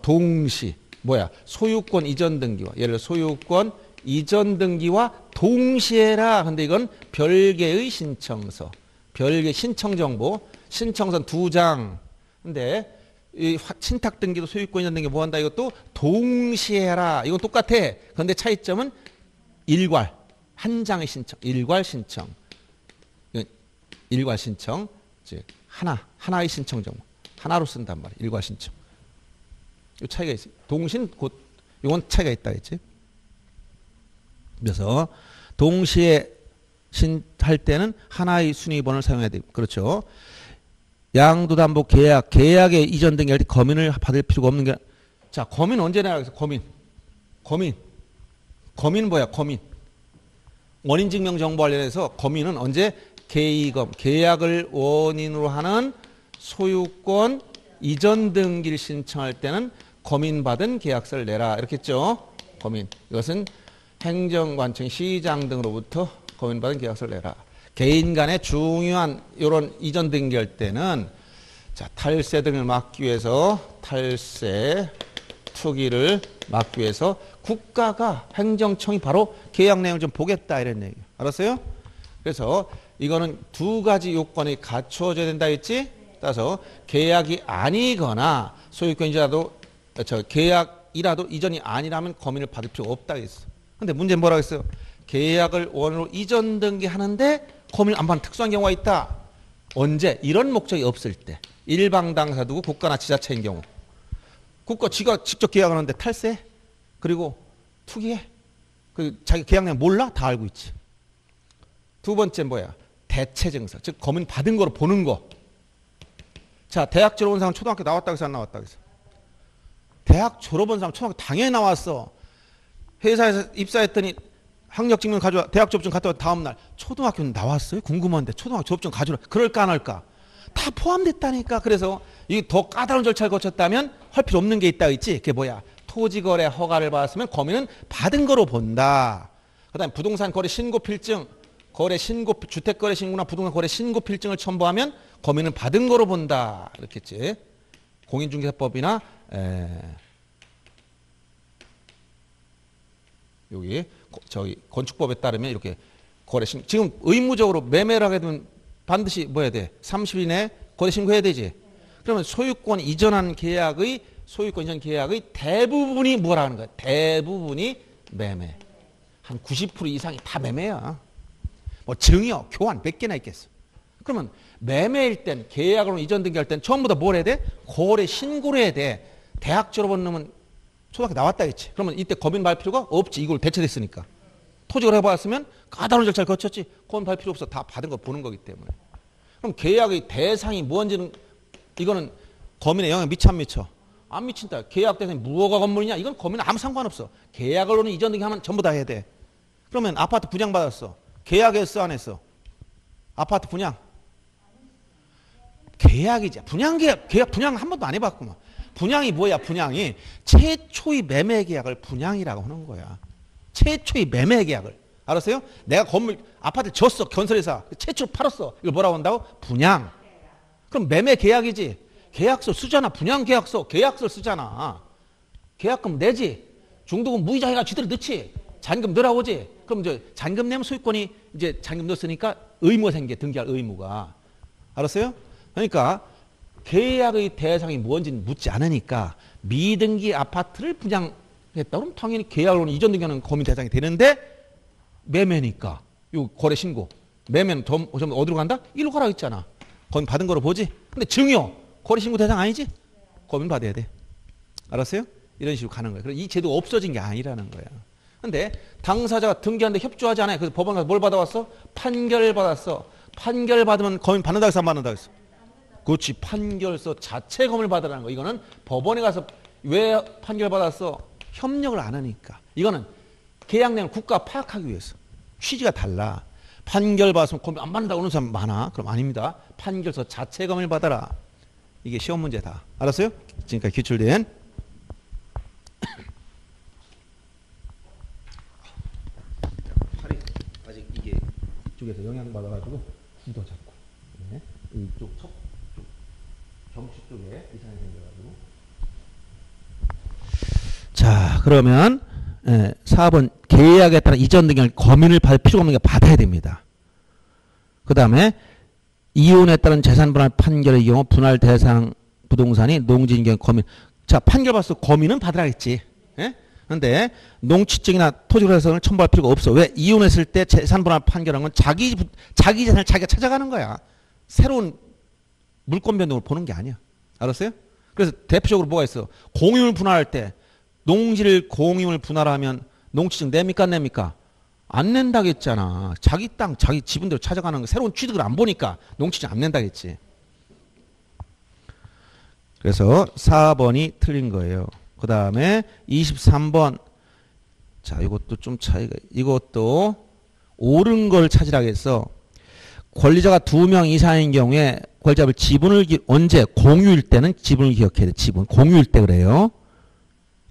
동시. 뭐야? 소유권 이전 등기와 예를 들어 소유권 이전 등기와 동시에라. 근데 이건 별개의 신청서, 별개 신청 정보, 신청서는 2장. 근데 이 신탁 등기도 소유권 이전 등기 뭐 한다? 이것도 동시에 해라. 이건 똑같아. 그런데 차이점은 일괄. 한 장의 신청. 일괄 신청. 일괄 신청. 즉 하나의 신청 정보. 하나로 쓴단 말이야. 일괄 신청. 이 차이가 있어요. 동신 곧 이건 차이가 있다 했지. 그래서 동시에 할 때는 하나의 순위번호를 사용해야 돼요. 그렇죠. 양도담보 계약의 이전 등기할 때 검인을 받을 필요가 없는 게. 자, 검인 언제 내라 그래서 검인 뭐야? 검인 원인증명 정보 관련해서 검인은 언제? 계의검 계약을 원인으로 하는 소유권 이전 등기를 신청할 때는 검인받은 계약서를 내라 이렇게 했죠. 검인 이것은 행정관청 시장 등으로부터 검인받은 계약서를 내라. 개인 간의 중요한 이런 이전 등기할 때는 자, 탈세 등을 막기 위해서 탈세, 투기를 막기 위해서 국가가 행정청이 바로 계약 내용을 좀 보겠다 이런 얘기예요. 알았어요? 그래서 이거는 2가지 요건이 갖추어져야 된다 했지? 따라서 계약이 아니거나 소유권이라도 계약이라도 이전이 아니라면 검인을 받을 필요가 없다 했어. 근데 문제는 뭐라고 했어요? 계약을 원으로 이전 등기하는데 검인을 안 받는 특수한 경우가 있다. 언제? 이런 목적이 없을 때. 일방 당사자고 국가나 지자체인 경우. 국가 지가 직접 계약하는데 탈세 그리고 투기해. 그 자기 계약 내용 몰라? 다 알고 있지. 2번째 뭐야? 대체증서. 즉 검인 받은 거로 보는 거. 자, 대학 졸업한 사람 초등학교 나왔다고 해서 안 나왔다고 해서. 대학 졸업한 사람 초등학교 당연히 나왔어. 회사에서 입사했더니 학력증명 가져와. 대학 졸업증 갖다 와. 다음날 초등학교는 나왔어요? 궁금한데 초등학교 졸업증 가져라. 그럴까 안 할까? 다 포함됐다니까. 그래서 이 더 까다로운 절차를 거쳤다면 할 필요 없는 게 있다 있지. 그게 뭐야? 토지거래 허가를 받았으면 검인은 받은 거로 본다. 그 다음에 부동산 거래 신고 필증, 주택거래 신고나 부동산 거래 신고 필증을 첨부하면 검인은 받은 거로 본다. 이렇게 했지. 공인중개사법이나 여기 건축법에 따르면 이렇게 거래 신고. 지금 의무적으로 매매를 하게 되면 반드시 뭐 해야 돼? 30일 내에 거래 신고해야 되지. 그러면 소유권 이전 계약의 대부분이 뭐라는 거야? 대부분이 매매. 한 90% 이상이 다 매매야. 뭐 증여, 교환 몇 개나 있겠어. 그러면 매매일 땐, 계약으로 이전 등기할 땐 전부 다 뭘 해야 돼? 거래 신고를 해야 돼. 대학 졸업한 놈은 초등학교 나왔다 했지. 그러면 이때 검인 받을 필요가 없지. 이걸 대체됐으니까. 토지를 해봤으면 까다로운 절차를 거쳤지. 검인 받을 필요 없어. 다 받은 거 보는 거기 때문에. 그럼 계약의 대상이 뭔지는 이거는 검인에 영향 미쳐 안 미쳐? 안 미친다. 계약 대상이 무허가 건물이냐? 이건 검인은 아무 상관없어. 계약으로는 이전 등기하면 전부 다 해야 돼. 그러면 아파트 분양받았어. 계약했어 안 했어? 아파트 분양. 계약이지. 계약 분양 한 번도 안 해봤구만. 분양이 뭐야? 분양이 최초의 매매 계약을 분양이라고 하는 거야. 최초의 매매 계약을. 알았어요? 내가 건물 아파트 줬어. 건설회사. 최초로 팔았어. 이걸 뭐라고 한다고? 분양. 그럼 매매 계약이지. 계약서 쓰잖아. 분양 계약서. 계약서 쓰잖아. 계약금 내지. 중도금 무이자 해가 쥐들이 넣지. 잔금 넣으라고 오지. 그럼 이제 잔금 내면 소유권이 이제 잔금 넣었으니까 의무가 생겨. 등기할 의무가. 알았어요? 그러니까 계약의 대상이 뭔지는 묻지 않으니까 미등기 아파트를 분양했다 그러면 당연히 계약으로는 이전 등기하는 검인 대상이 되는데 매매니까 요 거래 신고 매매는 좀 어디로 간다? 이리로 가라고 했잖아. 검인 받은 거로 보지. 근데 증여 거래 신고 대상 아니지? 검인 받아야 돼. 알았어요? 이런 식으로 가는 거야. 그래서 이 제도가 없어진 게 아니라는 거야. 근데 당사자가 등기하는데 협조하지 않아요. 그래서 법원 가서 뭘 받아왔어? 판결 받았어. 판결 받으면 검인 받는다고 해서 안 받는다고 했어. 그렇지. 판결서 자체 검을 받으라는 거. 이거는 법원에 가서 왜 판결 받았어? 협력을 안 하니까. 이거는 계약 내용을 국가가 파악하기 위해서. 취지가 달라. 판결 받았으면 검을 안 받는다고 하는 사람 많아. 그럼 아닙니다. 판결서 자체 검을 받아라. 이게 시험 문제다. 알았어요? 지금까지 기출된. 팔이 아직 이게 이쪽에서 영향받아가지고 더 잡고. 네. 이쪽 척. 정치 쪽에 이상이 생겨가지고. 자, 그러면 4번 계약에 따른 이전 등기를 검인을 받을 필요가 없는 게 받아야 됩니다. 그 다음에 이혼에 따른 재산 분할 판결의 경우 분할 대상 부동산이 농지인 경우 검인. 자, 판결 받아서 검인은 받으라겠지. 그런데 농취증이나 토지거래서는 첨부할 필요가 없어. 왜? 이혼했을 때 재산 분할 판결한 건 자기 재산을 자기가 찾아가는 거야. 새로운 물권 변동을 보는 게 아니야. 알았어요? 그래서 대표적으로 뭐가 있어? 공유를 분할할 때 농지를 공유를 분할하면 농취증 냅니까 안 냅니까? 안 낸다겠잖아. 자기 땅, 자기 지분대로 찾아가는 거 새로운 취득을 안 보니까 농취증 안 낸다겠지. 그래서 4번이 틀린 거예요. 그 다음에 23번. 자, 이것도 좀 차이가, 이것도 옳은 걸 찾으라겠어. 권리자가 2명 이상인 경우에 권리자별 지분을 언제 공유일 때는 지분을 기억해야 돼. 지분 공유일 때 그래요.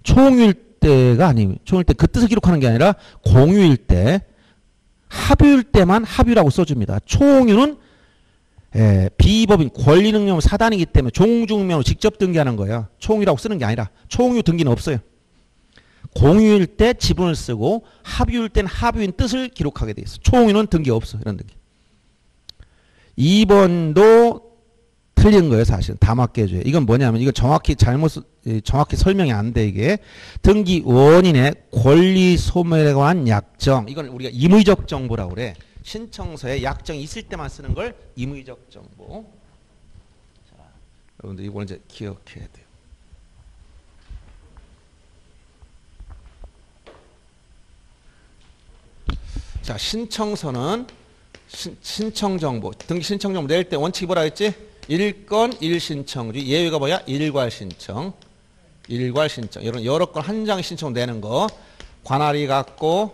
총유일 때가 아니에요. 총유일 때 그 뜻을 기록하는 게 아니라 공유일 때, 합유일 때만 합유라고 써줍니다. 총유는 비법인 권리능력 사단이기 때문에 종중명으로 직접 등기하는 거예요. 총유라고 쓰는 게 아니라 총유 등기는 없어요. 공유일 때 지분을 쓰고 합유일 때는 합유인 뜻을 기록하게 돼 있어. 총유는 등기 없어. 이런 등기. 2번도 틀린 거예요, 사실은. 다 맞게 해줘요. 이건 뭐냐면, 이거 정확히 설명이 안 돼, 이게. 등기 원인의 권리 소멸에 관한 약정. 이건 우리가 임의적 정보라고 그래. 신청서에 약정이 있을 때만 쓰는 걸 임의적 정보. 자, 여러분들 이걸 이제 기억해야 돼요. 자, 신청서는 신청정보, 등기 신청정보 낼 때 원칙이 뭐라 했지? 1건 1신청주, 예외가 뭐야? 일괄신청. 일괄신청. 여러 건 한 장의 신청 내는 거. 관할이 같고,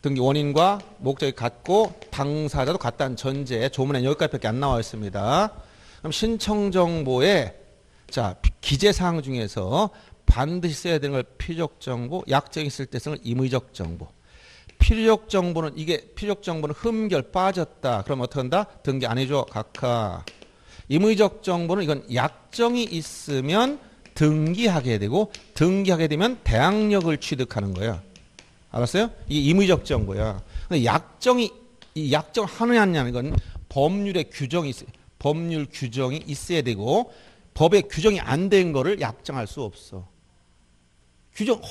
등기 원인과 목적이 같고, 당사자도 같다는 전제. 조문에 여기까지밖에 안 나와 있습니다. 그럼 신청정보에, 자, 기재사항 중에서 반드시 써야 되는 걸 필요적 정보, 약정이 있을 때 쓰는 걸 임의적 정보. 필요적 정보는 필요적 정보는 흠결 빠졌다. 그럼 어떻게 한다? 등기 안 해줘. 각하. 임의적 정보는 이건 약정이 있으면 등기하게 되고 등기하게 되면 대항력을 취득하는 거야. 알았어요? 이게 임의적 정보야. 근데 이 약정 하느냐 안 하냐는 건 법률의 규정이 있어요. 법률 규정이 있어야 되고 법의 규정이 안 된 거를 약정할 수 없어.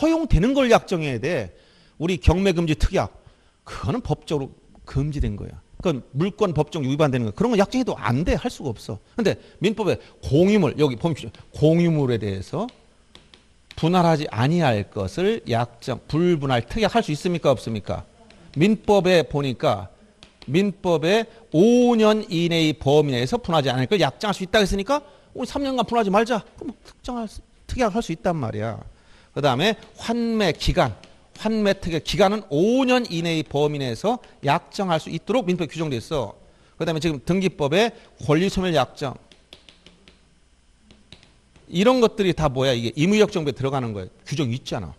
허용되는 걸 약정해야 돼. 우리 경매금지 특약. 그거는 법적으로 금지된 거야. 그건 물권 법정 위반되는 거야. 그런 건 약정해도 안 돼. 할 수가 없어. 근데 민법에 공유물, 여기 보십시오. 공유물에 대해서 분할하지 아니할 것을 약정, 불분할, 특약할 수 있습니까? 없습니까? 민법에 보니까 민법에 5년 이내의 범위 내에서 분할하지 않을 걸 약정할 수 있다고 했으니까 우리 3년간 분할하지 말자. 그럼 특약할 수 있단 말이야. 그 다음에 환매 기간, 환매 특약 기간은 5년 이내의 범위 내에서 약정할 수 있도록 민법에 규정돼 있어. 그 다음에 지금 등기법에 권리소멸 약정 이런 것들이 다 뭐야? 이게 임의적 정보에 들어가는 거예요. 규정이 있잖아.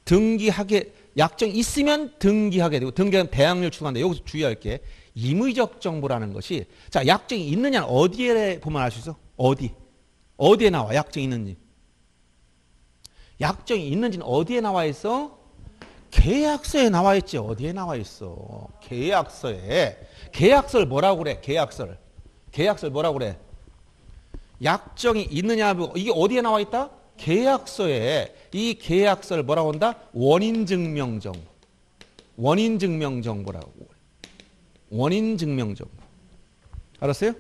등기하게 약정이 있으면 등기하게 되고 등기하면 대항률 추가한다. 여기서 주의할 게 임의적 정보라는 것이 자 약정이 있느냐는 어디에 보면 알 수 있어? 어디에 나와 약정이 있는지. 약정이 있는지는 어디에 나와 있어? 계약서에 나와 있지. 어디에 나와 있어? 계약서에. 계약서를 뭐라고 그래? 계약서를 뭐라고 그래? 약정이 있느냐 이게 어디에 나와 있다? 계약서에. 이 계약서를 뭐라고 한다? 원인증명정보. 원인증명정보라고. 원인증명정보. 알았어요?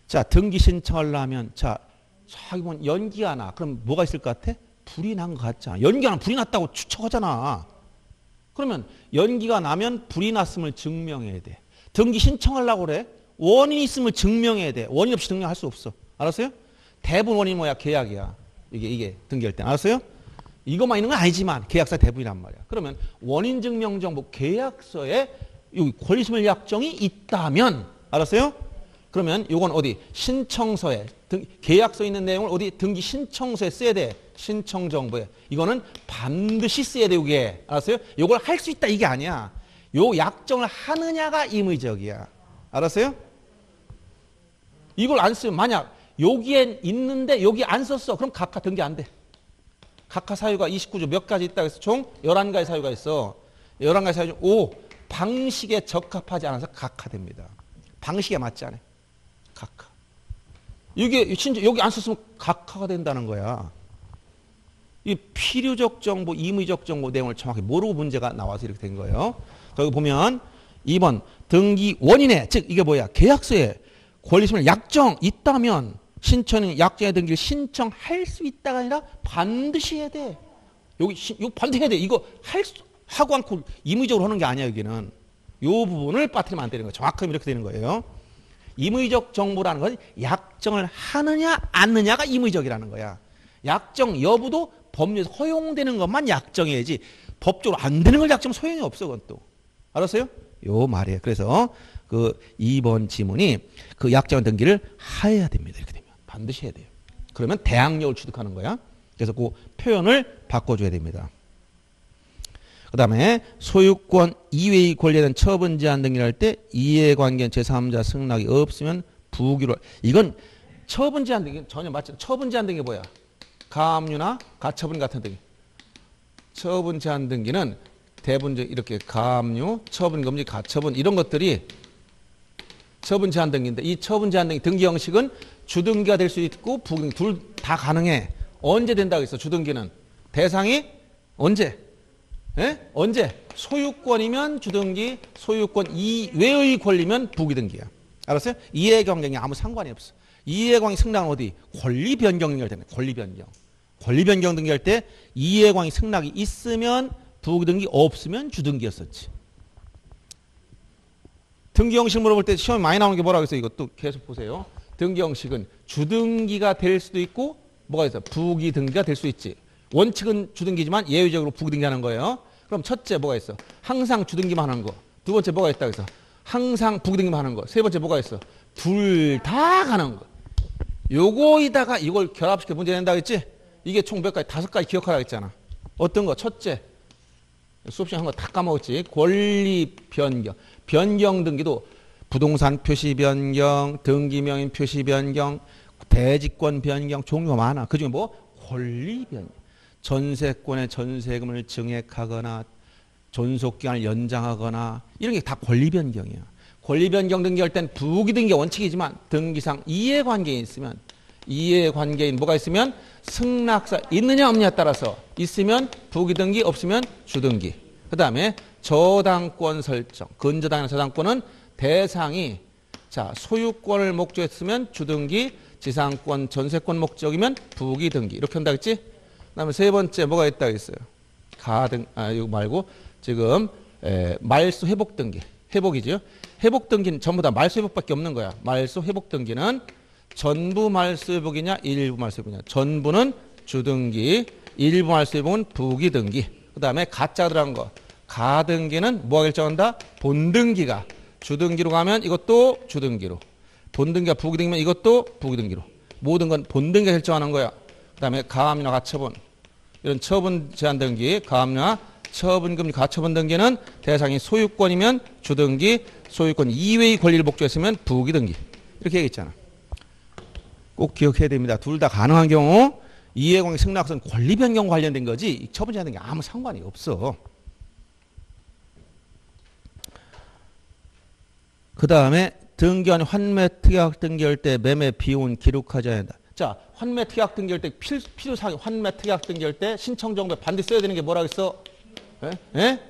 자, 등기 신청을 하면 자, 자기 뭐 연기가 나. 그럼 뭐가 있을 것 같아? 불이 난 것 같잖아. 연기가 나면 불이 났다고 추측하잖아. 그러면 연기가 나면 불이 났음을 증명해야 돼. 등기 신청하려고 그래? 원인이 있음을 증명해야 돼. 원인 없이 증명할 수 없어. 알았어요? 대부분 원인이 뭐야? 계약이야. 이게 등기할 때. 알았어요? 이것만 있는 건 아니지만 계약서 대부분이란 말이야. 그러면 원인증명정보 계약서에 여기 권리소멸 약정이 있다면 알았어요? 그러면 이건 어디? 신청서에 계약서 있는 내용을 어디? 등기 신청서에 써야 돼. 신청정보에. 이거는 반드시 써야 돼. 이게. 알았어요? 이걸 할 수 있다 이게 아니야. 요 약정을 하느냐가 임의적이야. 알았어요? 이걸 안 쓰면 만약 여기엔 있는데 여기 안 썼어. 그럼 각하 등기 안 돼. 각하 사유가 29조 몇 가지 있다고 해서 총 11가지 사유가 있어. 11가지 사유 중 5. 방식에 적합하지 않아서 각하됩니다. 방식에 맞지 않아요. 각하. 이게 진짜 여기 안 썼으면 각하가 된다는 거야. 이 필요적 정보, 임의적 정보 내용을 정확히 모르고 문제가 나와서 이렇게 된 거예요. 여기 보면 2번 등기 원인에 즉 이게 뭐야? 계약서에 권리소멸 약정 있다면 신청인 약정의 등기를 신청할 수 있다가 아니라 반드시 해야 돼. 이거 반드시 해야 돼. 이거 하고 않고 임의적으로 하는 게 아니야. 여기는 이 부분을 빠뜨리면 안 되는 거예요. 정확하게 이렇게 되는 거예요. 임의적 정보라는 건 약정을 하느냐 않느냐가 임의적이라는 거야. 약정 여부도 법률에서 허용되는 것만 약정해야지 법적으로 안 되는 걸 약정하면 소용이 없어. 그건 또. 알았어요? 요 말이에요. 그래서 그 2번 지문이 그 약정 등기를 해야 됩니다. 이렇게 되면 반드시 해야 돼요. 그러면 대항력을 취득하는 거야. 그래서 그 표현을 바꿔줘야 됩니다. 그 다음에 소유권 이외의 권리에 처분 제한 등기를 할 때 이해관계 제3자 승낙이 없으면 부기로. 이건 처분 제한 등기 전혀 맞지 않아. 처분 제한 등기 뭐야? 가압류나 가처분 같은 등기. 처분 제한 등기는 대부분 이렇게 가압류, 처분 금지, 가처분 이런 것들이 처분 제한 등기인데 이 처분 제한 등기 등기 형식은 주등기가 될 수 있고 부등기 둘 다 가능해. 언제 된다고 했어? 주등기는 대상이 언제? 예? 언제? 소유권이면 주등기, 소유권 이외의 권리면 부기등기야. 알았어요? 이해관계에 아무 상관이 없어. 이해관계 승낙은 어디? 권리 변경 등기할 때는 권리 변경. 권리 변경 등기할 때 이해관계 승낙이 있으면 부기등기, 없으면 주등기였었지. 등기 형식 물어볼 때 시험에 많이 나오는 게 뭐라고 했어요? 이것도 계속 보세요. 등기 형식은 주등기가 될 수도 있고 뭐가 있어? 부기등기가 될 수 있지. 원칙은 주등기지만 예외적으로 부기등기하는 거예요. 그럼 첫째 뭐가 있어? 항상 주등기만 하는 거. 두 번째 뭐가 있다 그래서 항상 부기등기만 하는 거. 세 번째 뭐가 있어? 둘 다 가는 거. 요거에다가 이걸 결합시켜 문제 낸다 그랬지? 이게 총 몇 가지? 5가지 기억하라 했잖아. 어떤 거? 첫째. 수업 시간 한 거 다 까먹었지. 권리 변경. 변경 등기도 부동산 표시 변경, 등기명인 표시 변경, 대지권 변경 종류가 많아. 그중에 뭐? 권리 변경. 전세권의 전세금을 증액하거나 존속기간을 연장하거나 이런 게 다 권리 변경이야. 권리 변경 등기할 땐 부기등기 원칙이지만 등기상 이해관계에 있으면 이해관계인 뭐가 있으면 승낙사 있느냐 없느냐에 따라서 있으면 부기등기 없으면 주등기. 그 다음에 저당권 설정. 근저당이나 저당권은 대상이 자 소유권을 목적했으면 주등기, 지상권, 전세권 목적이면 부기등기 이렇게 한다 했지? 그 다음에 세 번째 뭐가 있다고 했어요? 이거 말고 지금 말소 회복 등기. 회복이죠. 회복 등기는 전부 다 말소 회복밖에 없는 거야. 말소 회복 등기는 전부 말소 회복이냐 일부 말소 회복이냐. 전부는 주등기, 일부 말소 회복은 부기등기. 그 다음에 가짜 들어간 거. 가등기는 뭐가 결정한다? 본등기가 주등기로 가면 이것도 주등기로. 본등기가 부기등기면 이것도 부기등기로. 모든 건 본등기가 결정하는 거야. 그 다음에 가압류나 가처분. 이런 처분 제한 등기, 가압류나 처분금지 가처분 등기는 대상이 소유권이면 주등기, 소유권 이외의 권리를 목적했으면 부기등기. 이렇게 얘기했잖아. 꼭 기억해야 됩니다. 둘 다 가능한 경우 이해관계 승낙선 권리 변경 관련된 거지 처분 제한 등기 아무 상관이 없어. 그 다음에 등기한 환매 특약 등기할 때 매매 비용 기록하지 않는다. 자, 환매 특약 등기할 때 필요사항 환매 특약 등기할 때 신청 정보에 반드시 써야 되는 게 뭐라고 했어? 예?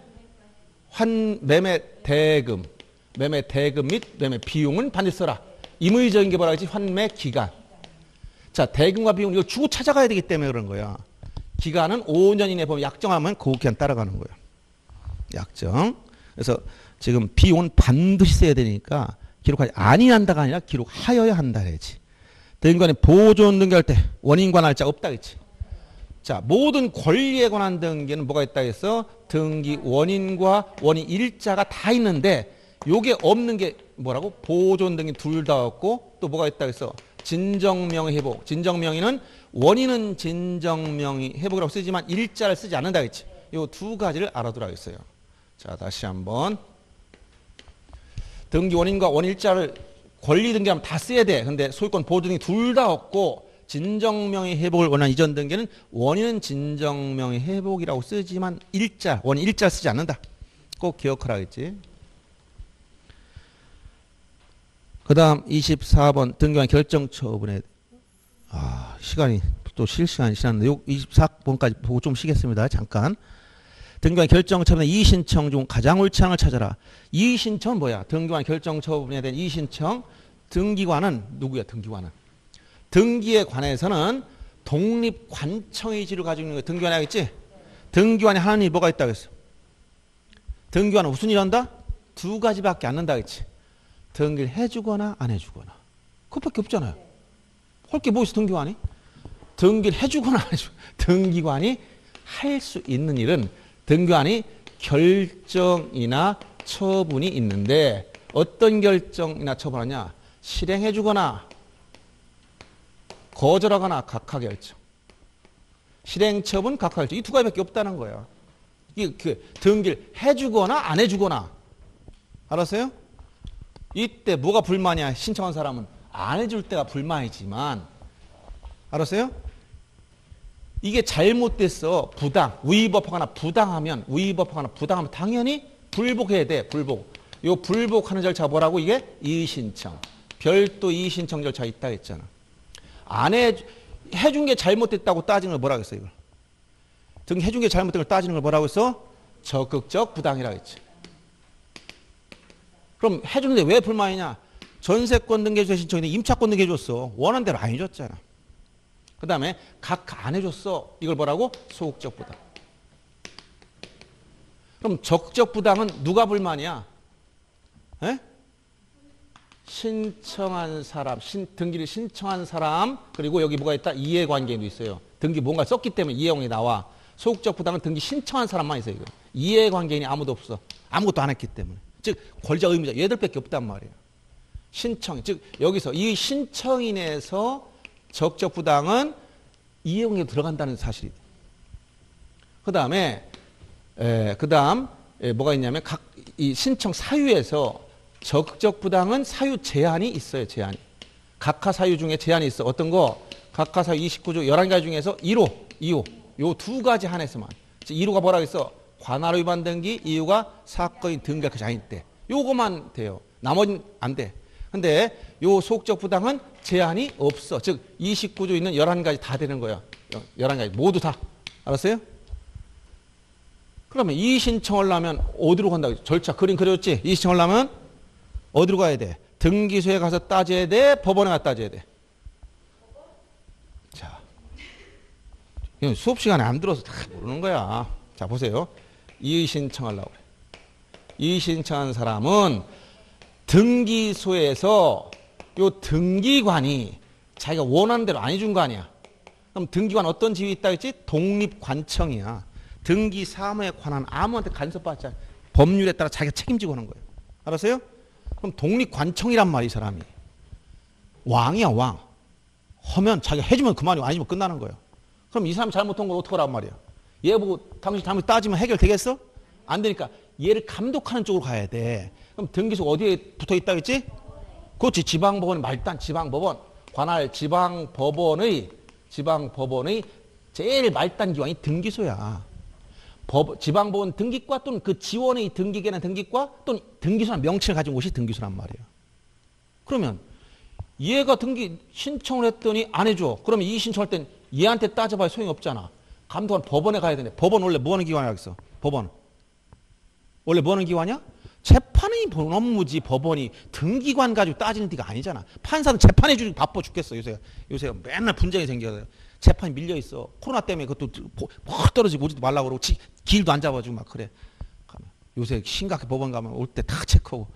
매매 대금 및 매매 비용은 반드시 써라. 임의적인 게 뭐라고 했지? 환매 기간. 자, 대금과 비용 이거 주고 찾아가야 되기 때문에 그런 거야. 기간은 5년 이내 보면 약정하면 그 기간 따라가는 거야. 약정. 그래서 지금 비용은 반드시 써야 되니까 기록하지 아니한다가 아니라 기록하여야 한다 그랬지. 등기관이 보존 등기할 때 원인과 날짜 없다 그랬지. 자, 모든 권리에 관한 등기는 뭐가 있다 했어? 등기 원인과 원인 일자가 다 있는데 요게 없는 게 뭐라고? 보존 등기 둘 다 없고 또 뭐가 있다 했어? 진정명의 회복. 진정명의는 원인은 진정명의 회복이라고 쓰지만 일자를 쓰지 않는다 그랬지. 요 두 가지를 알아두라 했어요. 자, 다시 한번. 등기 원인과 원인 일자를 권리 등기하면 다 써야 돼. 근데 소유권 보존 등기 둘 다 없고 진정명의 회복을 원하는 이전 등기는 원인은 진정명의 회복이라고 쓰지만 원인 일자 쓰지 않는다. 꼭 기억하라 했지. 그 다음 24번 등기관 결정 처분에 시간이 또 실시간이 지났는데 24번까지 보고 좀 쉬겠습니다. 잠깐. 등기관 결정 처분의 이의신청 중 가장 옳지 않은 걸 찾아라. 이의신청은 뭐야? 등기관 결정 처분에 대한 이의신청. 등기관은 누구야? 등기관은. 등기에 관해서는 독립관청의지를 가지고 있는 거야. 등기관이 하겠지? 등기관이 하는 일이 뭐가 있다고 했어? 등기관은 무슨 일 한다? 두 가지밖에 안 한다 그랬지. 등기를 해주거나 안 해주거나. 그것밖에 없잖아요. 할 게 뭐 있어 등기관이? 등기를 해주거나 안 해주거나. 등기관이 할 수 있는 일은 등기관이 결정이나 처분이 있는데 어떤 결정이나 처분하냐? 실행해주거나 거절하거나 각하결정. 실행처분, 각하결정. 이 두 가지밖에 없다는 거야. 이게 등기를 해주거나 안 해주거나. 알았어요? 이때 뭐가 불만이야? 신청한 사람은 안 해줄 때가 불만이지만 알았어요? 이게 잘못됐어. 위법하거나 부당하면 당연히 불복해야 돼. 불복. 요 불복하는 절차 뭐라고? 이게 이의신청. 별도 이의신청 절차 있다 했잖아. 해준 게 잘못됐다고 따지는 걸 뭐라고 했어, 이걸? 해준 게 잘못된 걸 따지는 걸 뭐라고 했어? 적극적 부당이라고 했지. 그럼 해주는데 왜 불만이냐? 전세권 등기해줘서 신청인데 임차권 등기해줬어. 원하는 대로 안 해줬잖아. 그 다음에 각하 안 해줬어. 이걸 뭐라고? 소극적 부당. 그럼 적극적 부당은 누가 불만이야? 에? 신청한 사람, 등기를 신청한 사람, 그리고 여기 뭐가 있다? 이해관계도 있어요. 등기 뭔가 썼기 때문에 이해관계 나와. 소극적 부당은 등기 신청한 사람만 있어요. 이거. 이해관계인이 아무도 없어. 아무것도 안 했기 때문에. 즉 권리자 의무자 얘들밖에 없단 말이에요. 신청, 즉 여기서 이 신청인에서 적적 부당은 이해관계로 들어간다는 사실이. 그다음에 뭐가 있냐면 이 신청 사유에서 적극적 부당은 사유 제한이 있어요. 제한이. 각하 사유 중에 제한이 있어. 어떤 거? 각하 사유 29조 11가지 중에서 2호. 요 두 가지 한해서만. 1호가 뭐라고 했어? 관할 위반 등기, 2호가 사건이 등기할 것이 아닐 때. 요거만 돼요. 나머지는 안 돼. 근데 요 소극적 부당은 제한이 없어. 즉 29조 있는 11가지 다 되는 거야. 11가지 모두 다. 알았어요? 그러면 이의 신청을 하면 어디로 간다고? 절차 그림 그렸지? 이의 신청을 하면 어디로 가야 돼? 등기소에 가서 따져야 돼? 법원에 가서 따져야 돼? 자, 이건 수업 시간에 안 들어서 다 모르는 거야. 자, 보세요. 이의 신청하려고 그래. 이의 신청한 사람은 등기소에서 요 등기관이 자기가 원하는 대로 안 해준 거 아니야. 그럼 등기관 어떤 지위 있다 했지? 독립관청이야. 등기 사무에 관한 아무한테 간섭받지 않아. 법률에 따라 자기가 책임지고 하는 거예요. 알았어요? 그럼 독립관청이란 말이 이 사람이. 왕이야 왕. 하면 자기가 해주면 그만이고 아니면 끝나는 거예요. 그럼 이 사람이 잘못한 걸 어떡하란 말이야. 얘 보고 당신 잘못 따지면 해결되겠어? 안 되니까 얘를 감독하는 쪽으로 가야 돼. 그럼 등기소가 어디에 붙어 있다 했지? 그렇지. 지방법원 말단 지방법원. 관할 지방법원의 제일 말단 기관이 등기소야. 지방법원 등기과 또는 그 지원의 등기계나 등기과 또는 등기소란 명칭을 가진 곳이 등기소란 말이에요. 그러면 얘가 등기 신청을 했더니 안 해줘. 그러면 이 신청할 땐 얘한테 따져봐야 소용이 없잖아. 감독관 법원에 가야 되는데 법원 원래 뭐 하는 기관이라고 했어? 법원. 원래 뭐 하는 기관이야? 재판의 업무지. 법원이 등기관 가지고 따지는 데가 아니잖아. 판사는 재판해 주기 바빠 죽겠어. 요새 맨날 분쟁이 생겨요. 재판이 밀려 있어. 코로나 때문에 그것도 퍽 떨어지고 오지도 말라고 그러고 길도 안 잡아주고 막 그래. 요새 심각해. 법원 가면 올 때 다 체크하고.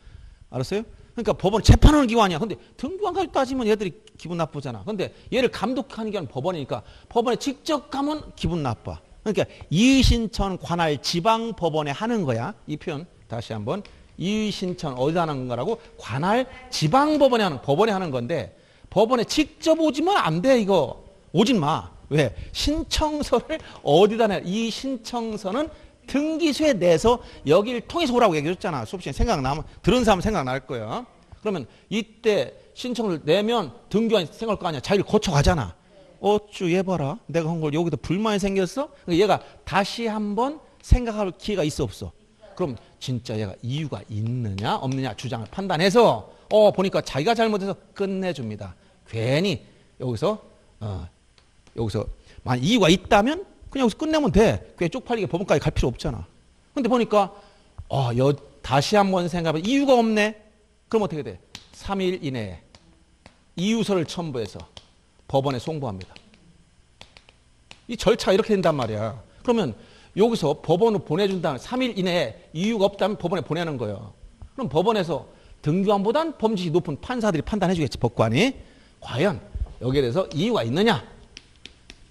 알았어요? 그러니까 법원 재판하는 기관이야. 근데 등기관 가지고 따지면 얘들이 기분 나쁘잖아. 근데 얘를 감독하는 기관은 법원이니까 법원에 직접 가면 기분 나빠. 그러니까 이의신청 관할 지방법원에 하는 거야. 이 표현 다시 한번. 이의신청 어디다 하는 거라고? 관할 지방법원에 하는, 법원에 하는 건데 법원에 직접 오지면 안 돼. 이거 오진 마. 왜? 신청서를 어디다 내? 이 신청서는 등기소에 내서 여기를 통해서 오라고 얘기했잖아. 수업 시간에 생각나면 들은 사람 생각날 거야. 그러면 이때 신청을 내면 등기관이 생각할 거 아니야. 자기를 거쳐가잖아. 어쭈 얘 봐라. 내가 한 걸 여기다 불만이 생겼어? 얘가 다시 한번 생각할 기회가 있어 없어? 그럼 진짜 얘가 이유가 있느냐 없느냐 주장을 판단해서 보니까 자기가 잘못해서 끝내줍니다. 괜히 여기서 만약 이유가 있다면 그냥 여기서 끝내면 돼. 꽤 쪽팔리게 법원까지 갈 필요 없잖아. 근데 보니까 다시 한번 생각해봐. 이유가 없네. 그럼 어떻게 돼? 3일 이내에 이유서를 첨부해서 법원에 송부합니다. 이 절차가 이렇게 된단 말이야. 그러면 여기서 법원으로 보내준 다음에 3일 이내에 이유가 없다면 법원에 보내는 거예요. 그럼 법원에서 등기관보단 범죄이 높은 판사들이 판단해 주겠지. 법관이. 과연 여기에 대해서 이유가 있느냐?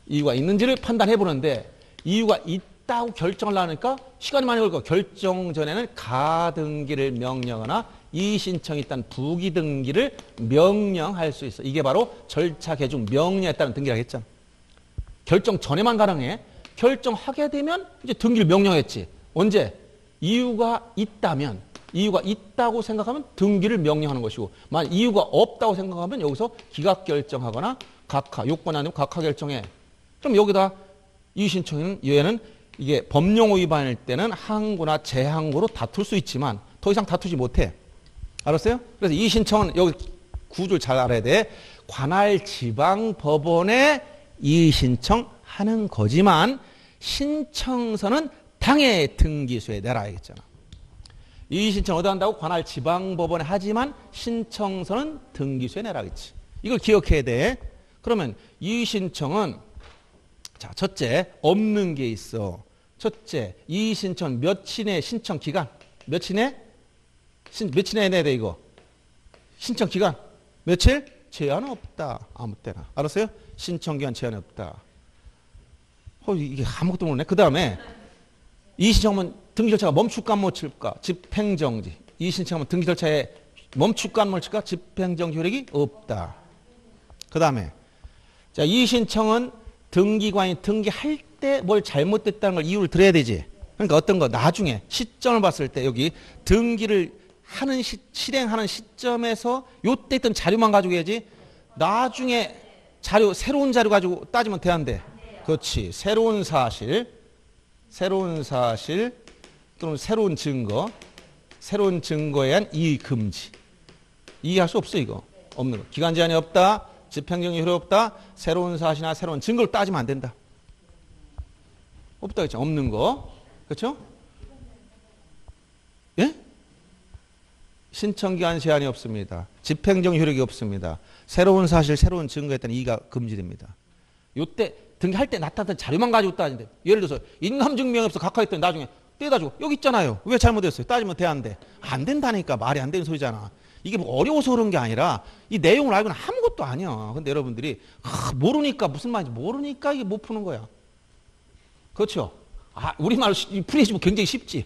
이유가 있는지를 판단해 보는데 이유가 있다고 결정을 하니까 시간이 많이 걸리고 결정 전에는 가등기를 명령하거나 이의신청이 있다는 부기등기를 명령할 수 있어. 이게 바로 절차 개중 명령에 따른 등기라고 했잖아. 결정 전에만 가능해. 결정하게 되면 이제 등기를 명령했지. 언제? 이유가 있다면, 이유가 있다고 생각하면 등기를 명령하는 것이고, 만약 이유가 없다고 생각하면 여기서 기각 결정하거나 각하, 요건 아니면 각하 결정해. 그럼 여기다 이의신청은 얘는 이게 법령 위반일 때는 항고나 재항고로 다툴 수 있지만 더 이상 다투지 못해. 알았어요? 그래서 이의신청은 여기 구조를 잘 알아야 돼. 관할 지방법원에 이의신청하는 거지만 신청서는 당해 등기소에 내라 했잖아. 이의신청 어디 한다고? 관할 지방법원에 하지만 신청서는 등기소에 내라겠지. 이걸 기억해야 돼. 그러면 이의신청은 자, 첫째, 없는 게 있어. 첫째, 이의신청 며칠의 신청 기간? 며칠에 내야 돼, 이거? 신청 기간? 며칠? 제한 없다. 아무 때나. 알았어요? 신청 기간 제한 없다. 이게 아무것도 모르네. 그 다음에, 이의신청하면 등기 절차가 멈출까 안 멈출까? 집행정지. 이의신청하면 등기 절차에 멈출까 안 멈출까? 집행정지 효력이 없다. 그 다음에, 자, 이의신청은 등기관이 등기할 때 뭘 잘못됐다는 걸 이유를 들어야 되지. 그러니까 어떤 거 나중에 시점을 봤을 때 여기 등기를 하는 실행하는 시점에서 요때 있던 자료만 가지고 해야지. 나중에 자료 새로운 자료 가지고 따지면 돼 안 돼? 그렇지. 새로운 사실 또는 새로운 증거에 의한 이의 금지. 이해할 수 없어 이거. 없는 거. 기간 제한이 없다. 집행정지 효력 없다. 새로운 사실이나 새로운 증거를 따지면 안 된다. 없다 그랬죠. 없는 거. 그렇죠? 신청기한 제한이 없습니다. 집행정 효력이 없습니다. 새로운 사실, 새로운 증거에 따른 이의가 금지됩니다. 요때 등기할 때 나타났던 자료만 가지고 따지는데 예를 들어서 인감증명이 없어 각하 있더니 나중에 떼다 주고 여기 있잖아요. 왜 잘못했어요? 따지면 돼 안 돼? 안 된다니까. 말이 안 되는 소리잖아. 이게 뭐 어려워서 그런 게 아니라 이 내용을 알고는 아무것도 아니야. 근데 여러분들이 모르니까 무슨 말인지 모르니까 이게 못 푸는 거야. 그렇죠? 우리말로 풀이해주면 굉장히 쉽지.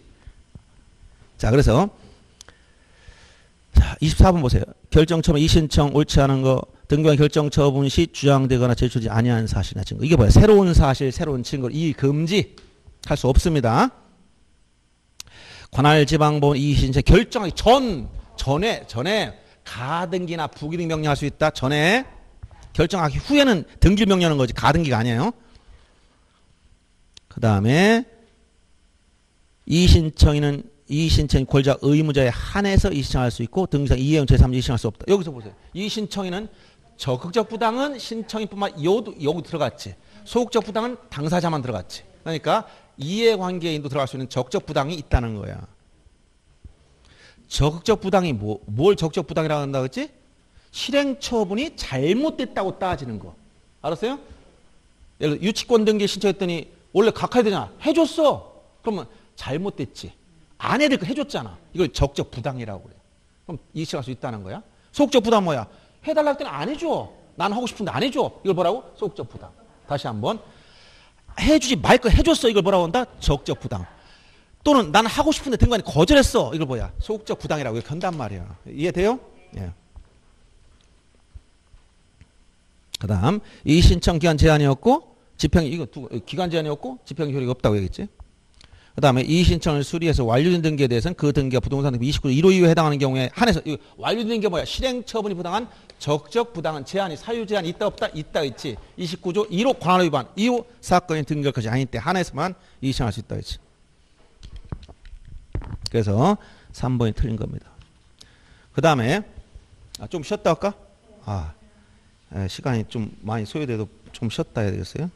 자, 그래서 자, 24번 보세요. 결정처분 이신청 옳지 않은 거 등기관 결정 처분 시 주장되거나 제출되지 아니한 사실이나 증거. 이게 뭐야? 새로운 사실, 새로운 증거를 이 금지 할 수 없습니다. 관할 지방법원 이신청 결정하기 전에 가등기나 부기등 명령할 수 있다. 전에 결정하기 후에는 등기 명령하는 거지 가등기가 아니에요. 그 다음에 이신청인은 이신청 권리자 의무자에 한해서 이신청할 수 있고 등기상 이해용 제3자 이신청할 수 없다. 여기서 보세요. 이신청인은 적극적 부당은 신청인뿐만 여기 들어갔지. 소극적 부당은 당사자만 들어갔지. 그러니까 이해관계인도 들어갈 수 있는 적극적 부당이 있다는 거야. 적극적 부당이 뭘 적극적 부당이라고 한다고 했지? 실행 처분이 잘못됐다고 따지는 거. 알았어요? 예를 들어 유치권 등기 신청했더니 원래 각하해야 되잖아. 해줬어. 그러면 잘못됐지. 안 해야 될 거 해줬잖아. 이걸 적극적 부당이라고 그래. 그럼 이식할 수 있다는 거야. 소극적 부당 뭐야? 해달라고 했더니 안 해줘. 난 하고 싶은데 안 해줘. 이걸 뭐라고? 소극적 부당. 다시 한번. 해주지 말 거 해줬어. 이걸 뭐라고 한다? 적극적 부당. 또는 난 하고 싶은데 등기관이 거절했어. 이걸 뭐야? 소극적 부당이라고 이렇게 한단 말이야. 이해돼요? 예. 그 다음 이 신청 기간 제한이었고 집행 이거 기간 제한이었고 집행 효력이 없다고 얘기했지. 그 다음에 이 신청을 수리해서 완료된 등기에 대해서는 그 등기가 부동산 등기 29조 1호 이후에 해당하는 경우에 한해서 완료된 게 뭐야? 실행 처분이 부당한 적적 부당한 제한이 사유 제한이 있다 없다? 있다 있지. 29조 1호 관할 위반 이후 사건이 등기할 것이 아닐 때 한해서만 이신청할 수 있다 있지. 그래서 3번이 틀린 겁니다. 그 다음에 좀 쉬었다 할까? 시간이 좀 많이 소요돼도 좀 쉬었다 해야 되겠어요?